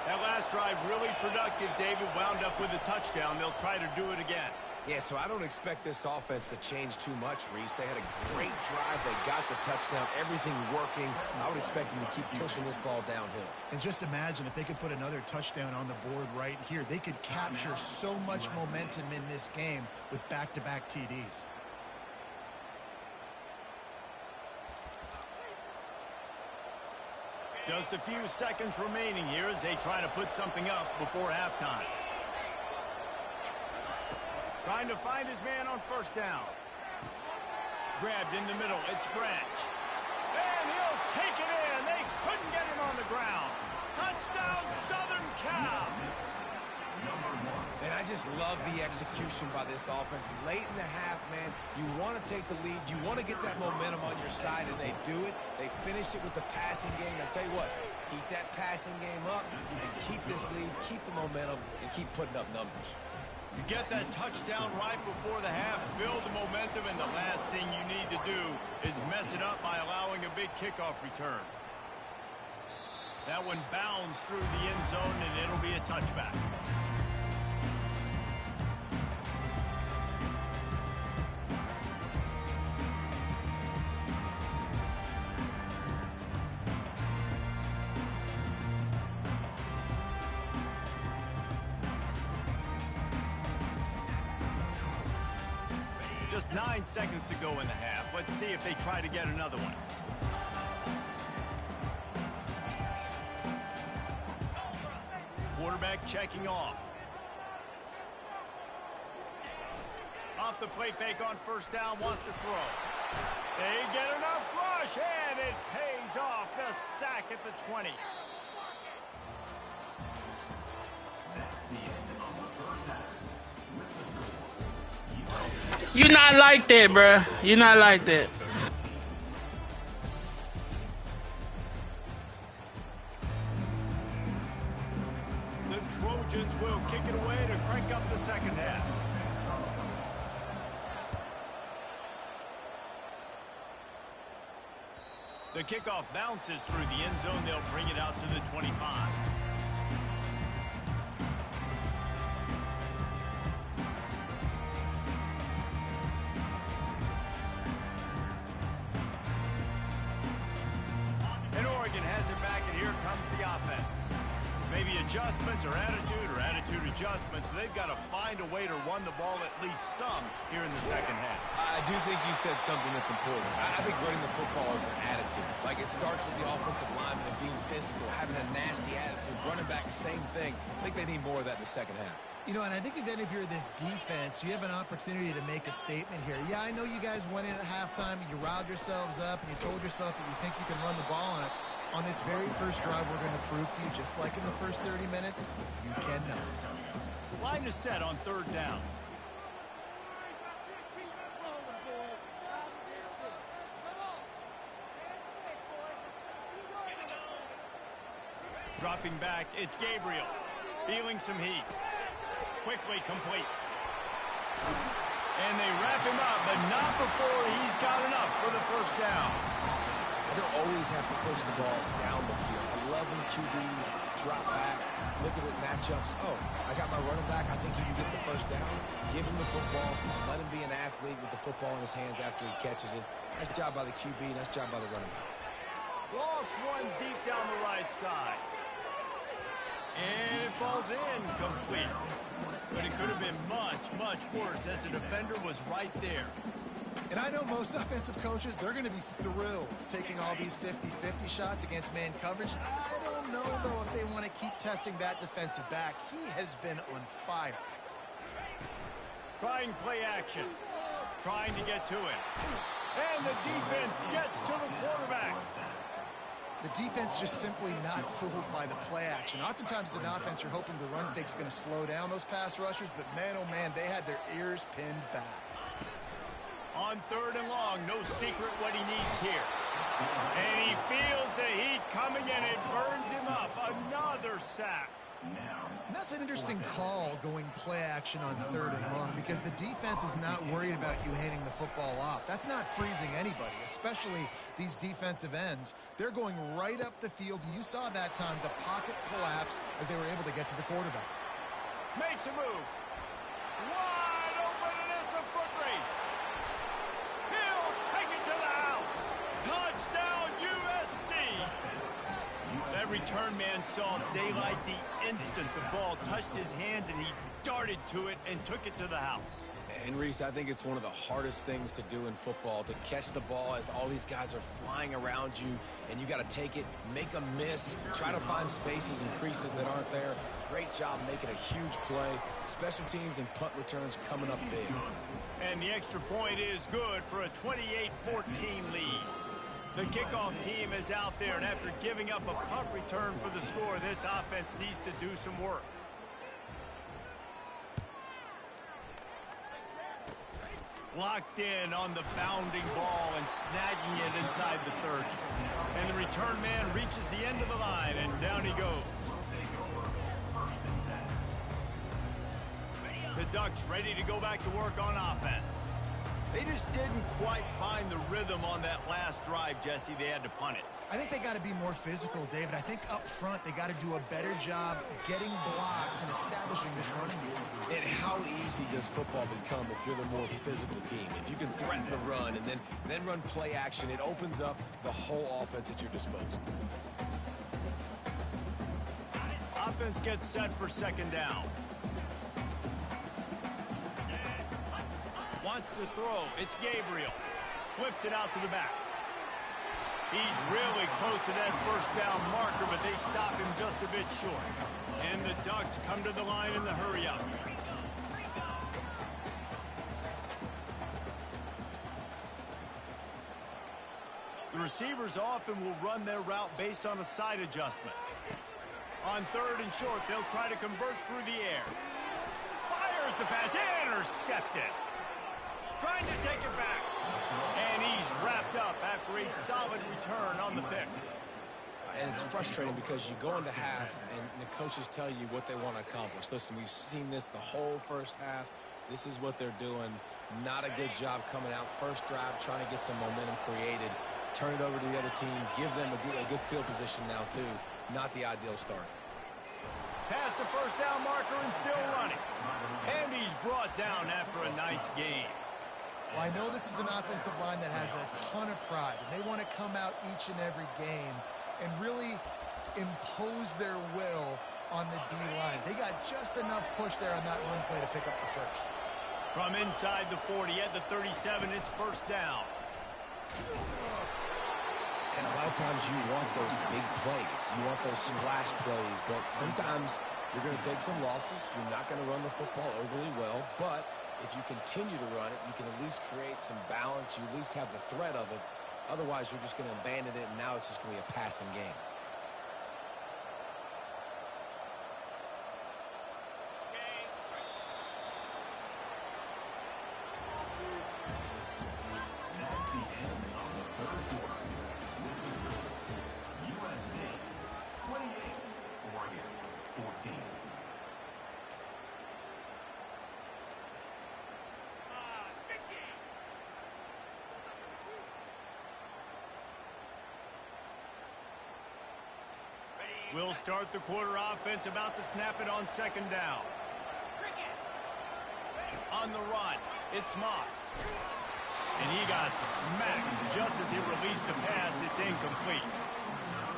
That last drive really productive. David wound up with a touchdown. They'll try to do it again. Yeah, so I don't expect this offense to change too much, Reese. They had a great drive. They got the touchdown, everything working. I would expect them to keep pushing this ball downhill. And just imagine if they could put another touchdown on the board right here. They could capture so much momentum in this game with back-to-back TDs. Just a few seconds remaining here as they try to put something up before halftime. Trying to find his man on first down. Grabbed in the middle. It's Branch. And he'll take it in. They couldn't get him on the ground. Touchdown, Southern Cal. And I just love the execution by this offense. Late in the half, man, you want to take the lead. You want to get that momentum on your side, and they do it. They finish it with the passing game. I'll tell you what, keep that passing game up and keep this lead, keep the momentum, and keep putting up numbers. You get that touchdown right before the half, build the momentum, and the last thing you need to do is mess it up by allowing a big kickoff return. That one bounds through the end zone, and it'll be a touchback. Just 9 seconds to go in the half. Let's see if they try to get another one. Quarterback checking off. Off the play fake on first down, wants to throw. They get enough rush, and it pays off. The sack at the 20. That's the end of the first half. You not like that, bruh. You not like that. The Trojans will kick it away to crank up the second half. The kickoff bounces through the end zone. They'll bring it out to the 25. Maybe adjustments or attitude adjustments. They've got to find a way to run the ball at least some here in the second half. I do think you said something that's important. I think running the football is an attitude. Like, it starts with the offensive lineman and being physical, having a nasty attitude. Running back, same thing. I think they need more of that in the second half. You know, and I think even if you're this defense, you have an opportunity to make a statement here. Yeah, I know you guys went in at halftime and you riled yourselves up and you told yourself that you think you can run the ball on us. On this very first drive, we're going to prove to you, just like in the first 30 minutes, you cannot. Line is set on third down. Dropping back, it's Gabriel. Feeling some heat. Quickly complete. And they wrap him up, but not before he's got enough for the first down. I don't always have to push the ball down the field. I love when QBs drop back, look at it, matchups. Oh, I got my running back. I think he can get the first down. Give him the football. Let him be an athlete with the football in his hands after he catches it. Nice job by the QB. Nice job by the running back. Lost one deep down the right side. And it falls in complete. But it could have been much, much worse as the defender was right there. And I know most offensive coaches, they're going to be thrilled taking all these 50-50 shots against man coverage. I don't know, though, if they want to keep testing that defensive back. He has been on fire. Trying play action. Trying to get to it. And the defense gets to the quarterback. The defense just simply not fooled by the play action. Oftentimes as an offense, you're hoping the run fake's going to slow down those pass rushers, but man, oh man, they had their ears pinned back. On third and long, no secret what he needs here. And he feels the heat coming, and it burns him up. Another sack. And that's an interesting call, going play action on third and long, because the defense is not worried about you handing the football off. That's not freezing anybody, especially these defensive ends. They're going right up the field. You saw that time the pocket collapse as they were able to get to the quarterback. Makes a move. Wide open return man saw daylight the instant the ball touched his hands, and he darted to it and took it to the house. And Reese, I think it's one of the hardest things to do in football, to catch the ball as all these guys are flying around you, and you got to take it, make a miss, try to find spaces and creases that aren't there. Great job making a huge play. Special teams and punt returns coming up big. And the extra point is good for a 28-14 lead. The kickoff team is out there, and after giving up a punt return for the score, this offense needs to do some work. Locked in on the bounding ball and snagging it inside the 30. And the return man reaches the end of the line, and down he goes. The Ducks ready to go back to work on offense. They just didn't quite find the rhythm on that last drive, Jesse. They had to punt it. I think they got to be more physical, David. I think up front they got to do a better job getting blocks and establishing this running game. And how easy does football become if you're the more physical team? If you can threaten the run and then run play action, it opens up the whole offense at your disposal. Offense gets set for second down. Wants to throw. It's Gabriel. Flips it out to the back. He's really close to that first down marker, but they stop him just a bit short. And the Ducks come to the line in the hurry-up. The receivers often will run their route based on a side adjustment. On third and short, they'll try to convert through the air. Fires the pass. Intercepted. Trying to take it back. And he's wrapped up after a solid return on the pick. And it's frustrating because you go into half and the coaches tell you what they want to accomplish. Listen, we've seen this the whole first half. This is what they're doing. Not a good job coming out. First drive, trying to get some momentum created. Turn it over to the other team. Give them a good field position now, too. Not the ideal start. Past the first down marker and still running. And he's brought down after a nice game. Well, I know this is an offensive line that has a ton of pride, and they want to come out each and every game and really impose their will on the D-line. They got just enough push there on that run play to pick up the first. From inside the 40 at the 37, it's first down. And a lot of times you want those big plays. You want those splash plays, but sometimes you're going to take some losses. You're not going to run the football overly well, but if you continue to run it, you can at least create some balance. You at least have the threat of it. Otherwise, you're just going to abandon it, and now it's just going to be a passing game. That's the end of the third quarter. With the score, USA 28, Oregon 14. We'll start the quarter offense, about to snap it on second down. On the run, it's Moss. And he got smacked just as he released the pass. It's incomplete.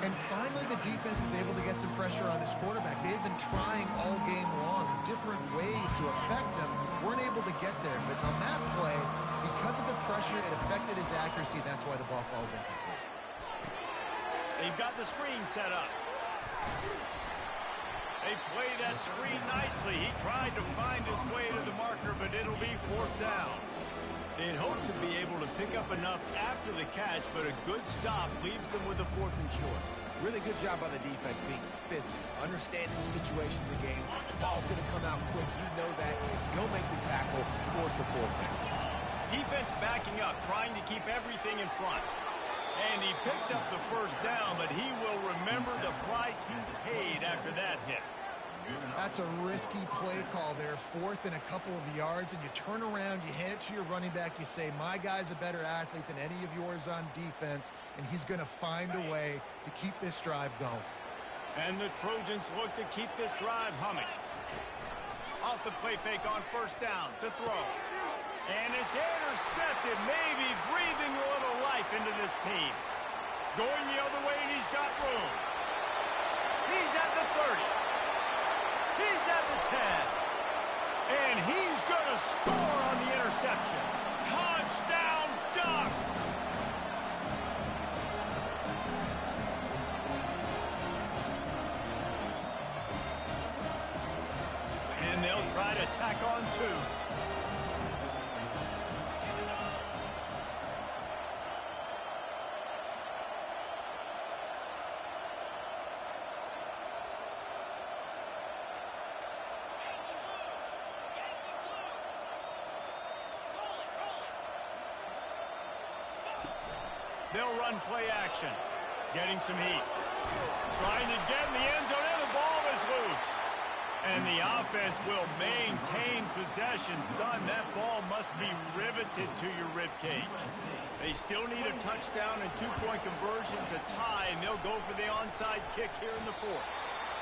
And finally, the defense is able to get some pressure on this quarterback. They've been trying all game long, different ways to affect him. Weren't able to get there. But on that play, because of the pressure, it affected his accuracy. That's why the ball falls incomplete. They've got the screen set up. They play that screen nicely. He tried to find his way to the marker, but it'll be fourth down. They'd hoped to be able to pick up enough after the catch, but a good stop leaves them with a fourth and short. Really good job by the defense being physical, understanding the situation of the game. The ball's going to come out quick. You know that. Go make the tackle, force the fourth down. Defense backing up, trying to keep everything in front. And he picked up the first down, but he will remember the price he paid after that hit. That's a risky play call there, fourth and a couple of yards, and you turn around, you hand it to your running back, you say, my guy's a better athlete than any of yours on defense, and he's going to find a way to keep this drive going. And the Trojans look to keep this drive humming. Off the play fake on first down to throw. And it's intercepted, maybe breathing a little life into this team. Going the other way, and he's got room. He's at the 30. He's at the 10. And he's going to score on the interception. Touchdown, Ducks! And they'll try to tack on 2. They'll run play action. Getting some heat. Trying to get in the end zone, and the ball is loose. And the offense will maintain possession. Son, that ball must be riveted to your ribcage. They still need a touchdown and 2-point conversion to tie, and they'll go for the onside kick here in the 4th.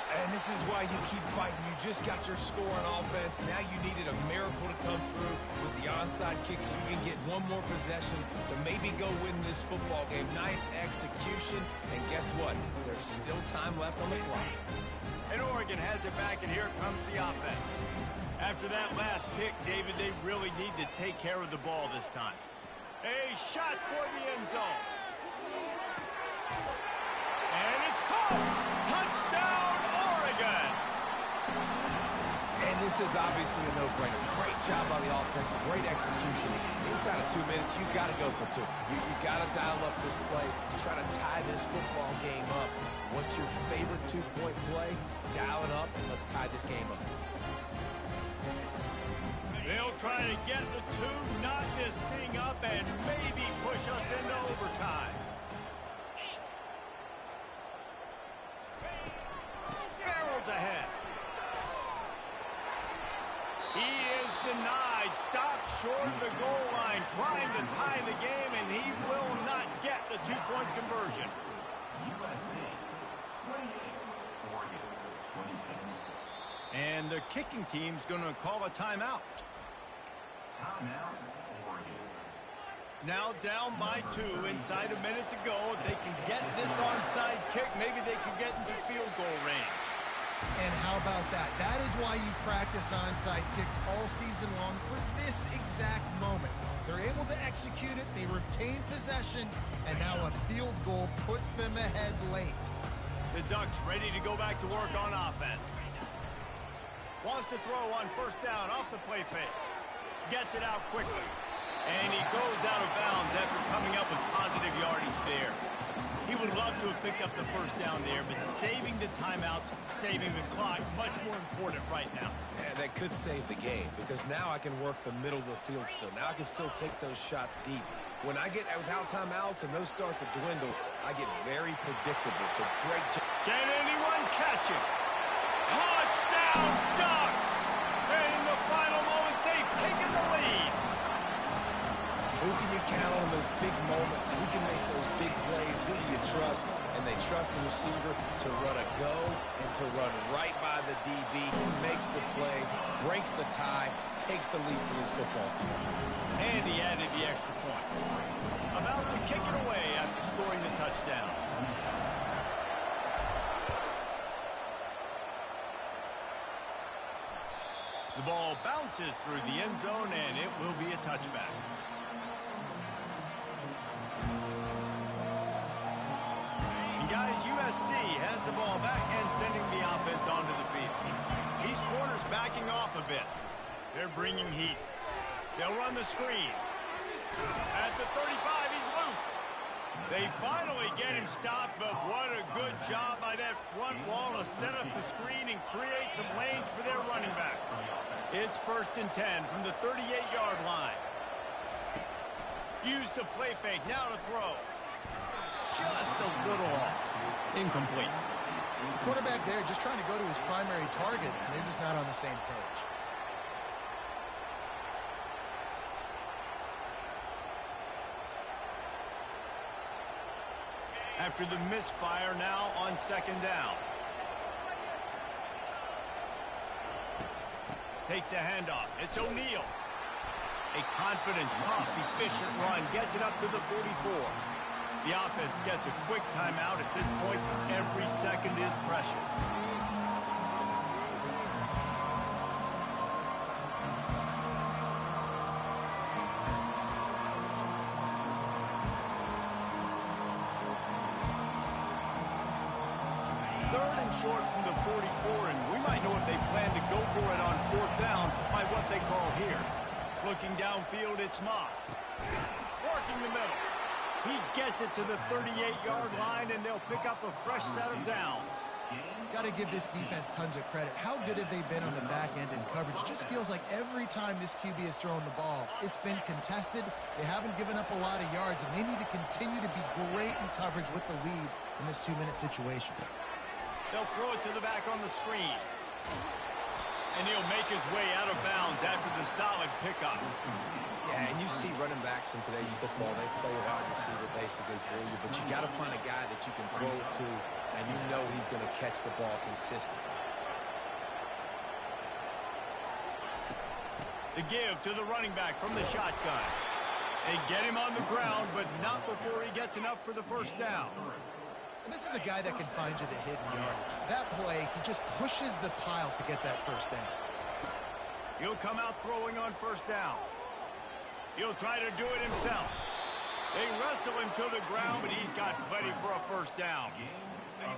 And this is why you keep fighting. You just got your score on offense. Now you needed a miracle to come through with the onside kick so you can get one more possession to maybe go win this football game. Nice execution. And guess what? There's still time left on the clock. And Oregon has it back, and here comes the offense. After that last pick, David, they really need to take care of the ball this time. A shot toward the end zone. And it's caught. Touchdown, Oregon. And this is obviously a no-brainer. Great job by the offense. Great execution. Inside of 2 minutes, you got to go for 2. You got to dial up this play. Try to tie this football game up. What's your favorite 2-point play? Dial it up, and let's tie this game up. They'll try to get the 2, knot this thing up, and maybe push us into overtime. Barrels ahead. He is denied. Stopped short of the goal line, trying to tie the game, and he will not get the 2-point conversion. USC 28, Oregon 26. And the kicking team's going to call a timeout. Timeout, Oregon. Now down by 2, inside a minute to go. If they can get this onside kick, maybe they can get into field goal range. And how about that? That is why you practice onside kicks all season long for this exact moment. They're able to execute it, they retain possession, and now a field goal puts them ahead late. The Ducks ready to go back to work on offense. Wants to throw on 1st down off the play fake. Gets it out quickly. And he goes out of bounds after coming up with positive yardage there. He would love to have picked up the 1st down there, but saving the timeouts, saving the clock, much more important right now. And that could save the game, because now I can work the middle of the field still. Now I can still take those shots deep. When I get without timeouts and those start to dwindle, I get very predictable. So great job. Can anyone catch it? Touchdown, Ducks! And in the final moments, they've taken the lead. Who can you count on in those big moments? Who can make those big plays? Who do you trust? And they trust the receiver to run a go and to run right by the DB. He makes the play, breaks the tie, takes the lead for this football team. And he added the extra point. About to kick it away after scoring the touchdown. The ball bounces through the end zone, and it will be a touchback. And guys, USC has the ball back and sending the offense onto the field. These corners backing off a bit. They're bringing heat. They'll run the screen. At the 35, he's loose. They finally get him stopped, but what a good job by that front wall to set up the screen and create some lanes for their running back. It's 1st and 10 from the 38-yard line. Use the play fake, now to throw. Just a little off. Incomplete. The quarterback there just trying to go to his primary target, and they're just not on the same page. After the misfire, now on 2nd down. Takes the handoff. It's O'Neal. A confident, tough, efficient run. Gets it up to the 44. The offense gets a quick timeout at this point. Every second is precious. Third and short from the 44, and we might know if they plan to go for it on fourth down by what they call here. Looking downfield, it's Moss. Working the middle. He gets it to the 38-yard line, and they'll pick up a fresh set of downs. Got to give this defense tons of credit. How good have they been on the back end in coverage? It just feels like every time this QB has thrown the ball, it's been contested. They haven't given up a lot of yards, and they need to continue to be great in coverage with the lead in this 2-minute situation. They'll throw it to the back on the screen. And he'll make his way out of bounds after the solid pickup. Yeah, and you see running backs in today's football, they play a wide receiver basically for you, but you got to find a guy that you can throw it to, and you know he's going to catch the ball consistently. The give to the running back from the shotgun. They get him on the ground, but not before he gets enough for the first down. And this is a guy that can find you the hidden yardage. That play, he just pushes the pile to get that first down. He'll come out throwing on first down. He'll try to do it himself. They wrestle him to the ground, but he's got plenty for a first down.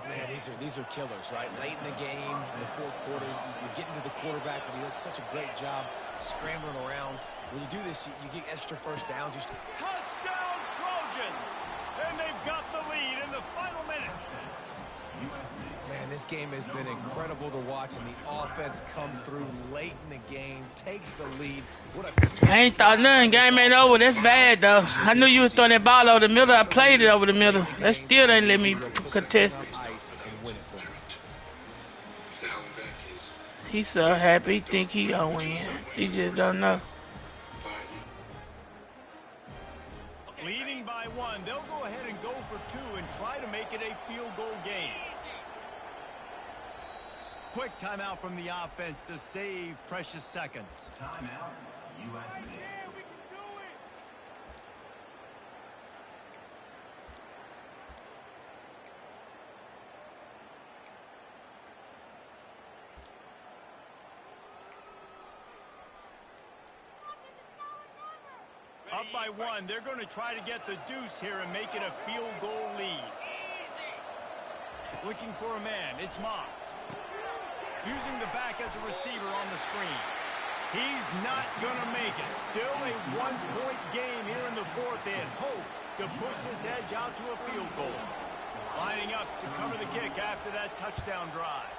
Man, these are killers, right? Late in the game, in the fourth quarter, you're getting to the quarterback, but he does such a great job scrambling around. When you do this, you get extra first down. Just touchdown, Trojans! And they've got the lead in the final minute. Man, this game has been incredible to watch, and the offense comes through late in the game, takes the lead. What a I ain't thought nothing. Game ain't over. That's bad, though. I knew you was throwing that ball over the middle. I played it over the middle. That still ain't let me contest it. He's so happy. He think he gonna win. He just don't know. Leading by one, they'll go ahead and go for two and try to make it a field goal game. Quick timeout from the offense to save precious seconds. Timeout, USC. Up by one, they're going to try to get the deuce here and make it a field goal lead. Looking for a man, it's Moss. Using the back as a receiver on the screen. He's not going to make it. Still a one-point game here in the fourth and hope to push this edge out to a field goal. Lining up to cover the kick after that touchdown drive.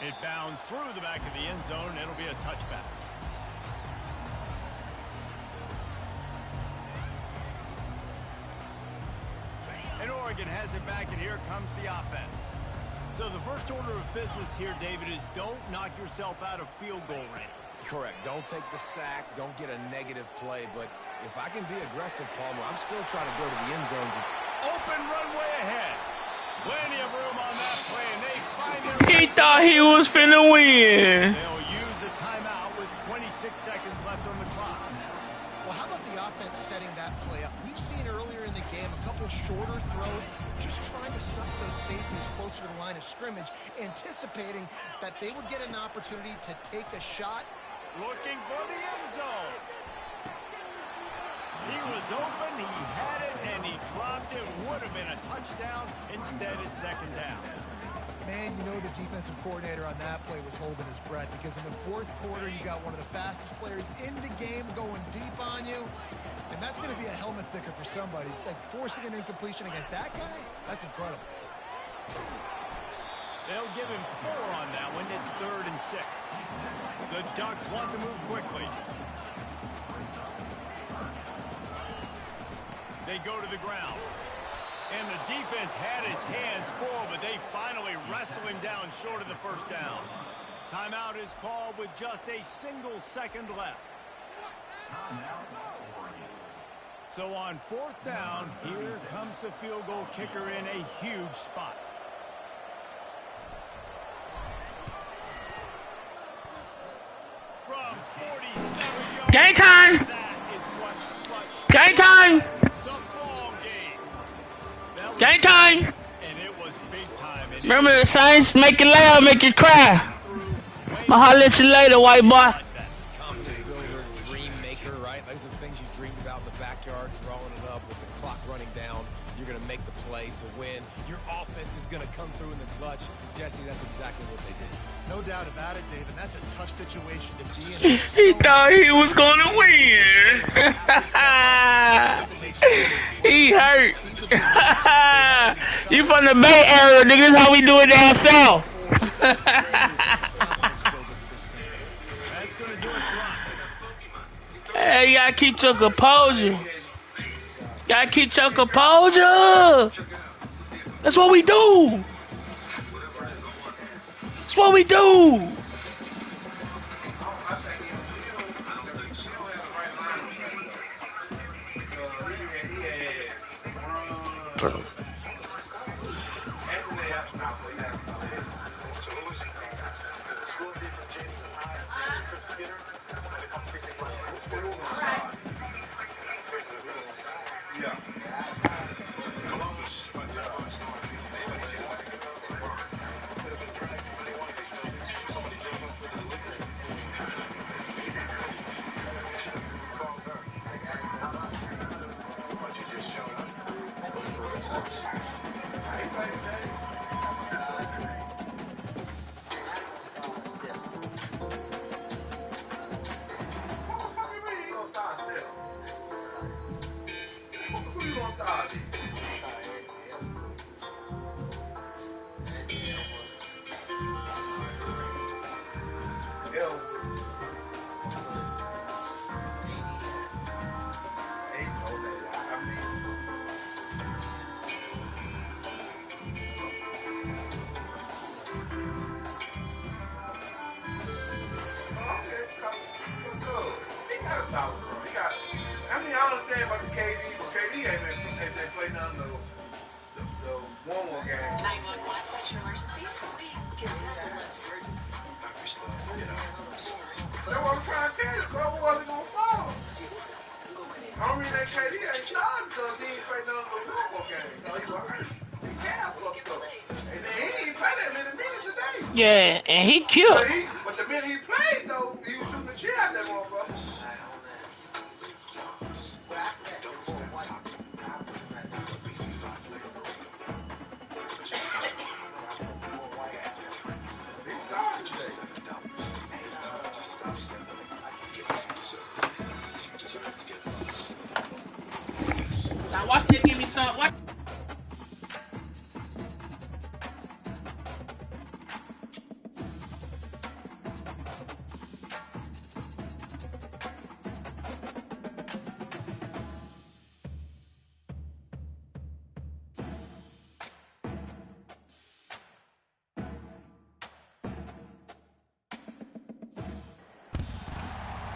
It bounds through the back of the end zone. It'll be a touchback. And Oregon has it back, and here comes the offense. So the first order of business here, David, is don't knock yourself out of field goal range. Correct. Don't take the sack. Don't get a negative play. But if I can be aggressive, Palmer, I'm still trying to go to the end zone. Open runway ahead. Plenty of room on that play, and they find their... He thought he was finna win. They'll use a timeout with 26 seconds left on the clock. Well, how about the offense setting that play up? We've seen earlier in the game a couple shorter throws, just trying to suck those safeties closer to the line of scrimmage, anticipating that they would get an opportunity to take a shot. Looking for the end zone. He was open, he had it, and he dropped it. Would have been a touchdown. Instead, it's second down. Man, you know the defensive coordinator on that play was holding his breath, because in the fourth quarter, you got one of the fastest players in the game going deep on you, and that's going to be a helmet sticker for somebody. Like, forcing an incompletion against that guy, that's incredible. They'll give him 4 on that one. It's 3rd and 6. The Ducks want to move quickly. They go to the ground. And the defense had his hands full, but they finally wrestle him down short of the first down. Timeout is called with just a single second left. So on 4th down, here comes the field goal kicker in a huge spot. From 47 yards. Game time. That is what clutch Game time. The ball game. That was Game time. and it was big time. And Remember the Saints? Make it loud, make it cry. I'll holler at you later, white boy. Confidence builder, dream maker, right? Those are the things you dreamed about in the backyard, drawing it up with the clock running down. You're going to make the play to win. Your offense is going to come through in the clutch. Jesse, that's exactly what they did. No doubt about it, David. That's a tough situation to be in. He thought he was gonna win. He hurt. You from the Bay Area, nigga. This is how we do it down south. That's going to do it for us. Hey, you gotta keep your composure. Gotta keep your composure. That's what we do. That's what we do. I mean, I understand about the KD, but KD ain't been playing none of the one game. 911, what's your emergency? Give me that list of emergencies. That's what I'm trying to tell you, bro. Wasn't gonna fall. I mean, that KD ain't starting because he ain't played none of the one games. So he was hurt. Yeah, fucked up. And then he ain't played that many minutes today. Yeah, and he killed. But the minute he played, though, he was shooting the shit out that motherfucker. Now watch they give me some. Watch.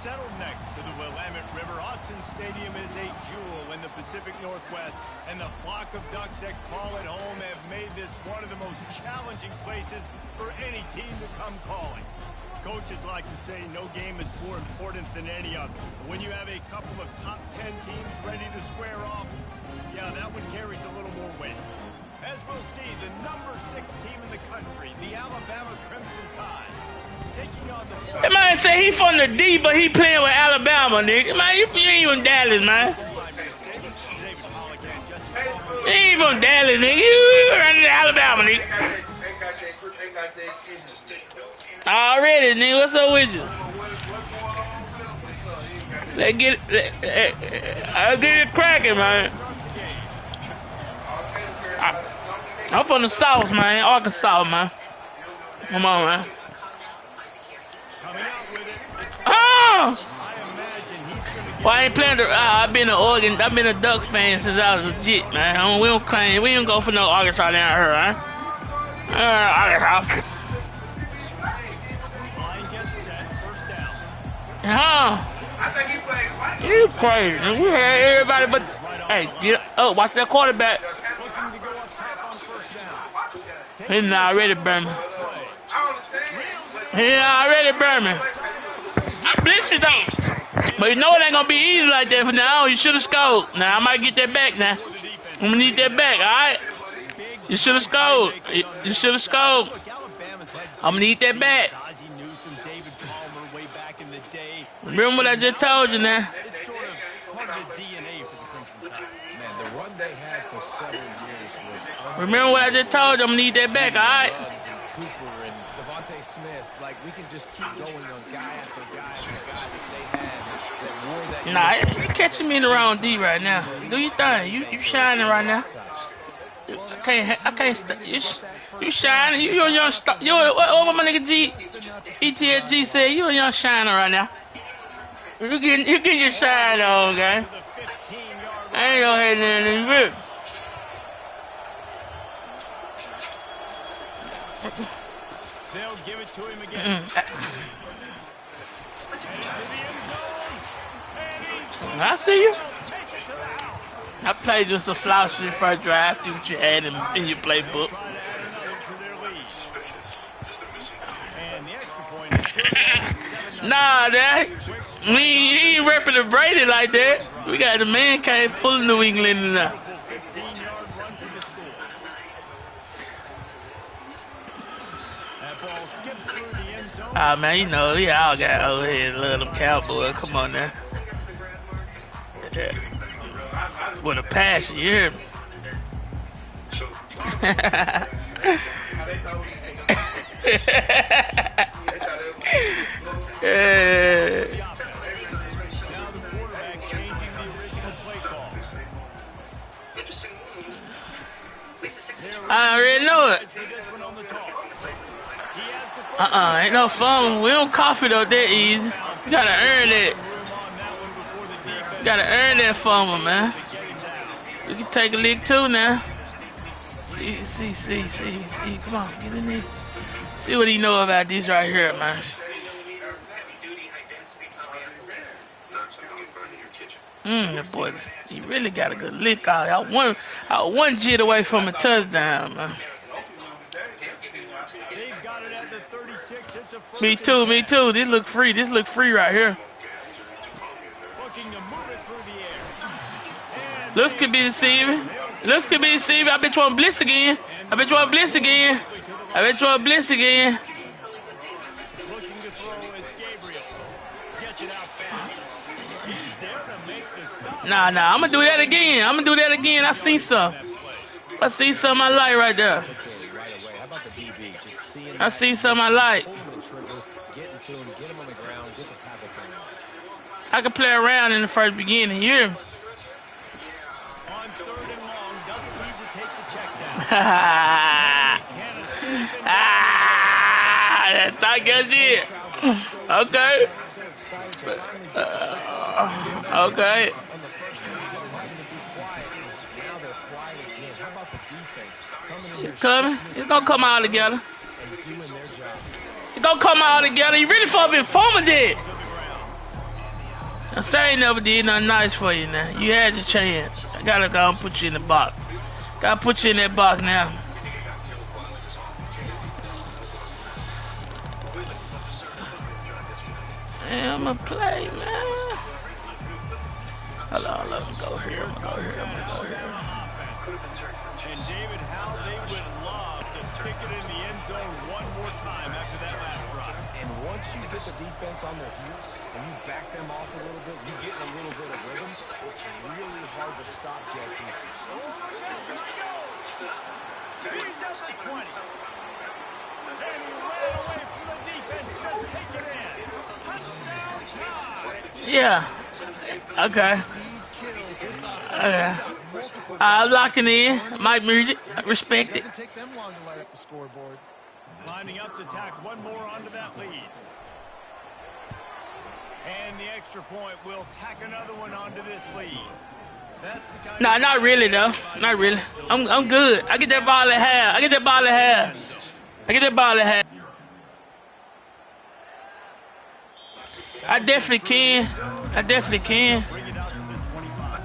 Settled next to the Willamette River, Austin Stadium is a jewel in the Pacific Northwest, and the flock of Ducks that call it home have made this one of the most challenging places for any team to come calling. Coaches like to say no game is more important than any other. But when you have a couple of top 10 teams ready to square off, yeah, that one carries a little more weight. As we'll see, the number 6 team in the country, the Alabama Crimson Tide, taking on the... That man say he from the D, but he playing with Alabama, nigga. Man, you ain't from Dallas, man. You ain't from Dallas, nigga. You running to Alabama, nigga. Already, nigga. What's up with you? Let's get it cracking, man. I'm from the South, man. Arkansas, man. Come on, man. Oh! Well, I ain't playing the. I've been an Oregon. I've been a Ducks fan since I was legit, man. We don't claim. We don't go for no Arkansas down here, huh? Arkansas. Huh? You crazy? We had everybody, but hey, watch that quarterback. He's not ready, Berman. He's not ready, Berman. I'm blitzing though. But you know it ain't gonna be easy like that for now. You should have scored. Now I might get that back now. I'm gonna need that back, alright? You should have scored. You should have scored. I'm gonna need that back. Remember what I just told you now. It's sort of part of the DNA for the Crimson Tide. Man, the run they had for several years was Remember what I just told you. I'm gonna need that back, alright? Ruggs and Cooper and Devontae Smith. Like, we can just keep going on guy after guy after guy that they had that wore that. Nah, you catching me in the wrong D right now. Do your thing. You shining right now. I can't. You shining. You a young star. What my nigga ETSG said. You a young shiner right now. You get your shine on, guy. I ain't gonna hate nothing good. They'll give it to him again. I see you. I played just a slouch in the first drive. See what you had in your playbook. Nah, that we ain't repping the Brady like that. We got the man cave full of New England now. Ah, man, you know, we all got over here and love them Cowboys. Come on now. Yeah. With a passion, you hear me? I already know it. Ain't no fun. We don't cough it up that easy. You gotta earn it. You gotta earn that fumble, man. You can take a lick too now. See. Come on, get in there. See what he know about this right here, man. That boy, he really got a good lick out. I one jit away from a touchdown, man. Me too. This look free. This look free right here. Looks could be deceiving. I bet you want blitz again. Looking to throw, it's Gabriel. Gets it out fast. He's there to make the stop. Nah. I'm gonna do that again. I see something I like right there. I see something I like. I can play around in the first beginning. You hear me? On 3rd and long, doesn't need to take the check down. That's not good shit. Okay. Okay. It's coming. It's gonna come all together. You really fucking informed it. I say I ain't never did nothing nice for you now. You had your chance. I gotta go and put you in the box. Gotta put you in that box now. Man, I'm gonna play, man. Hold on, let me go here. And David, how they would love to stick it in the end zone one more time after that last drive. And once you get the defense on their heels and you back them off a little bit, you get in a little bit of rhythm, it's really hard to stop, Jesse. He's at the 20. And he ran away from the defense to take it in. Touchdown Tide. Yeah. Okay. I'm locking in. Mike Music. Respect it. Doesn't take them long to light up the scoreboard. Lining up to tack one more onto that lead. And the extra point will tack another one onto this lead. That's the kind Nah, not really though. Not really. I'm good. I get that ball at half. I get that ball at half. I definitely can. Bring it out to the 25.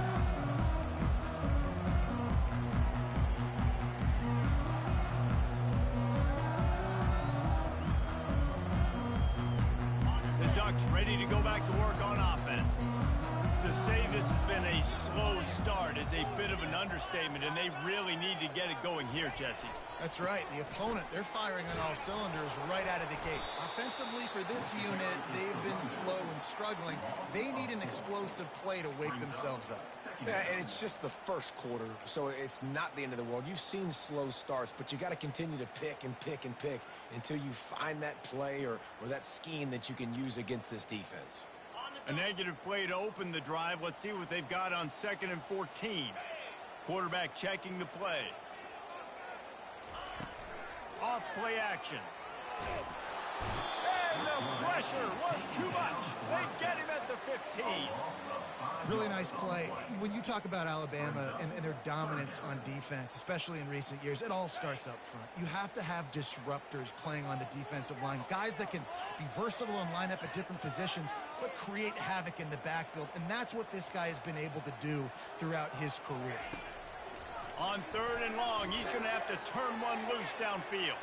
The Ducks ready to go back to work on offense. has been a slow start is a bit of an understatement, and they really need to get it going here, Jesse. That's right. The opponent, they're firing on all cylinders right out of the gate. Offensively, for this unit, they've been slow and struggling. They need an explosive play to wake themselves up. Yeah, and it's just the first quarter, so it's not the end of the world. You've seen slow starts, but you got to continue to pick and pick and pick until you find that play or that scheme that you can use against this defense. A negative play to open the drive. Let's see what they've got on 2nd and 14. Quarterback checking the play. Off play action. And the pressure was too much. They get him at the 15. Really nice play. When you talk about Alabama and their dominance on defense, especially in recent years, it all starts up front. You have to have disruptors playing on the defensive line, guys that can be versatile and line up at different positions, but create havoc in the backfield, and that's what this guy has been able to do throughout his career. On 3rd and long, he's going to have to turn one loose downfield.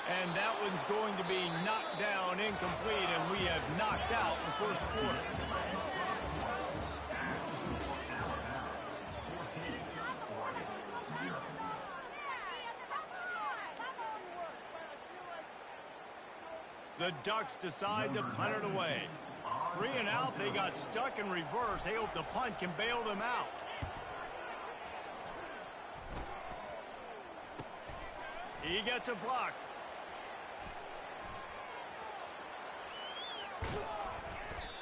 And that one's going to be knocked down incomplete, and we have knocked out the first quarter. The Ducks decide to punt it away. 3 and out, they got stuck in reverse. They hope the punt can bail them out. He gets a block.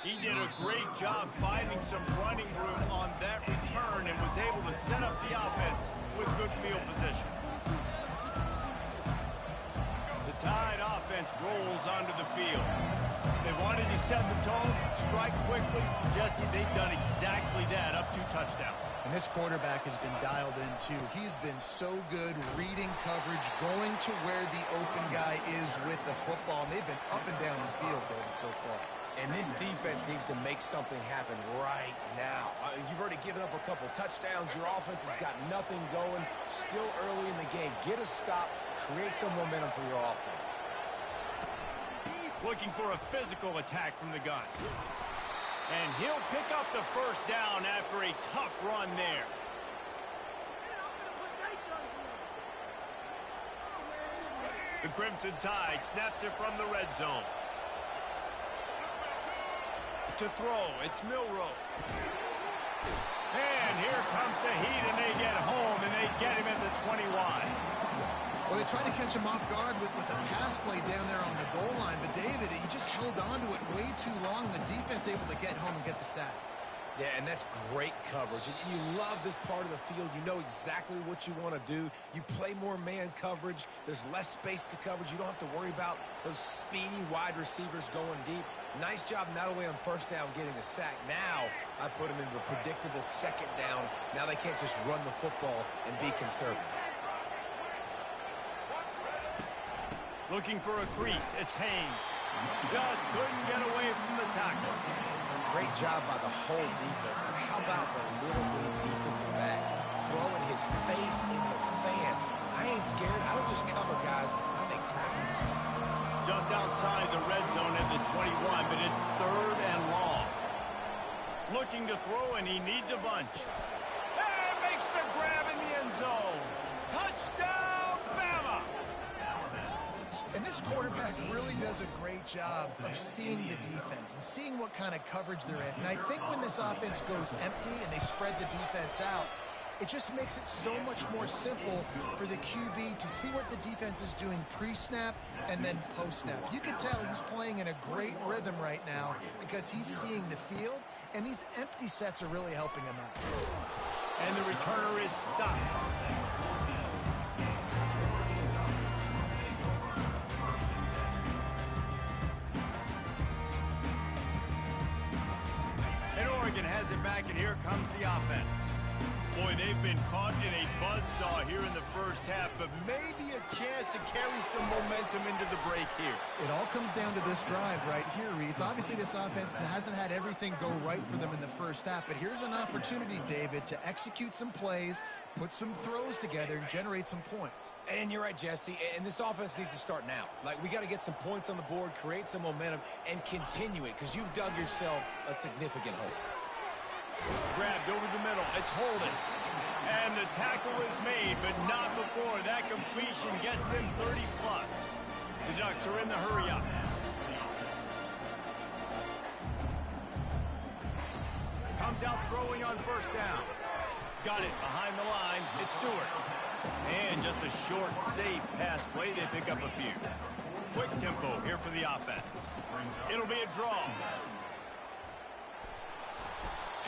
He did a great job finding some running room on that return and was able to set up the offense with good field position. The Tide offense rolls onto the field. They wanted to set the tone, strike quickly. Jesse, they've done exactly that, up 2 touchdowns. And this quarterback has been dialed in, too. He's been so good reading coverage, going to where the open guy is with the football. And they've been up and down the field, David, so far. And this defense needs to make something happen right now. You've already given up a couple touchdowns. Your offense has got nothing going. Still early in the game. Get a stop. Create some momentum for your offense. Looking for a physical attack from the gun. And he'll pick up the first down after a tough run there. The Crimson Tide snaps it from the red zone. To throw, it's Milroe. And here comes the heat, and they get home, and they get him at the 21. Well, they tried to catch him off guard with a pass play down there on the goal line, but David, he just held on to it way too long. The defense able to get home and get the sack. Yeah, and that's great coverage. And you love this part of the field. You know exactly what you want to do. You play more man coverage. There's less space to coverage. You don't have to worry about those speedy wide receivers going deep. Nice job not only on first down getting a sack. Now I put them into a predictable 2nd down. Now they can't just run the football and be conservative. Looking for a crease, it's Haynes. Just couldn't get away from the tackle. Great job by the whole defense, but how about the little bitty defensive back throwing his face in the fan? I ain't scared. I don't just cover guys. I make tackles. Just outside the red zone at the 21, but it's 3rd and long. Looking to throw, and he needs a bunch. And makes the grab in the end zone. Touchdown, Bama! And this quarterback really does a great job of seeing the defense and seeing what kind of coverage they're in. And I think when this offense goes empty and they spread the defense out, it just makes it so much more simple for the QB to see what the defense is doing pre-snap and then post-snap. You can tell he's playing in a great rhythm right now because he's seeing the field, and these empty sets are really helping him out. And the returner is stopped. And Oregon has it back, and here comes the offense. Boy, they've been caught in a buzzsaw here in the first half, but maybe a chance to carry some momentum into the break here. It all comes down to this drive right here, Reese. Obviously, this offense hasn't had everything go right for them in the first half, but here's an opportunity, David, to execute some plays, put some throws together, and generate some points. And you're right, Jesse, and this offense needs to start now. Like, we got to get some points on the board, create some momentum, and continue it, because you've dug yourself a significant hole. Grabbed over the middle. It's holding. And the tackle is made, but not before that completion gets them 30+. The Ducks are in the hurry up. Comes out throwing on first down. Got it behind the line. It's Stewart. And just a short, safe pass play. They pick up a few. Quick tempo here for the offense. It'll be a draw.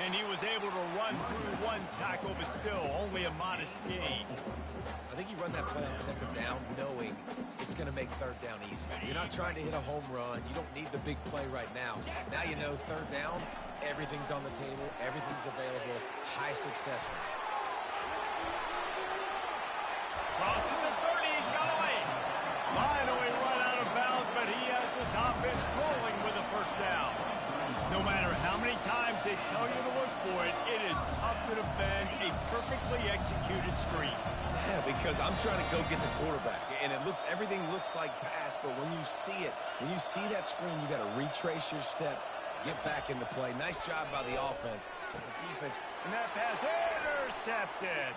And he was able to run through one tackle, but still only a modest gain. I think you run that play on second down knowing it's going to make third down easy. You're not trying to hit a home run. You don't need the big play right now. Now you know third down, everything's on the table, everything's available, high success rate. Crosses the 30, he's got away. Finally run out of bounds, but he has this offense rolling with a first down. No matter how many times they tell you to look for it, it is tough to defend a perfectly executed screen. Yeah, because I'm trying to go get the quarterback, and everything looks like pass, but when you see it, when you see that screen, you got to retrace your steps, get back in the play. Nice job by the offense, but the defense. And that pass intercepted.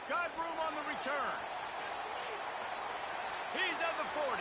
Got room on the return. He's at the 40.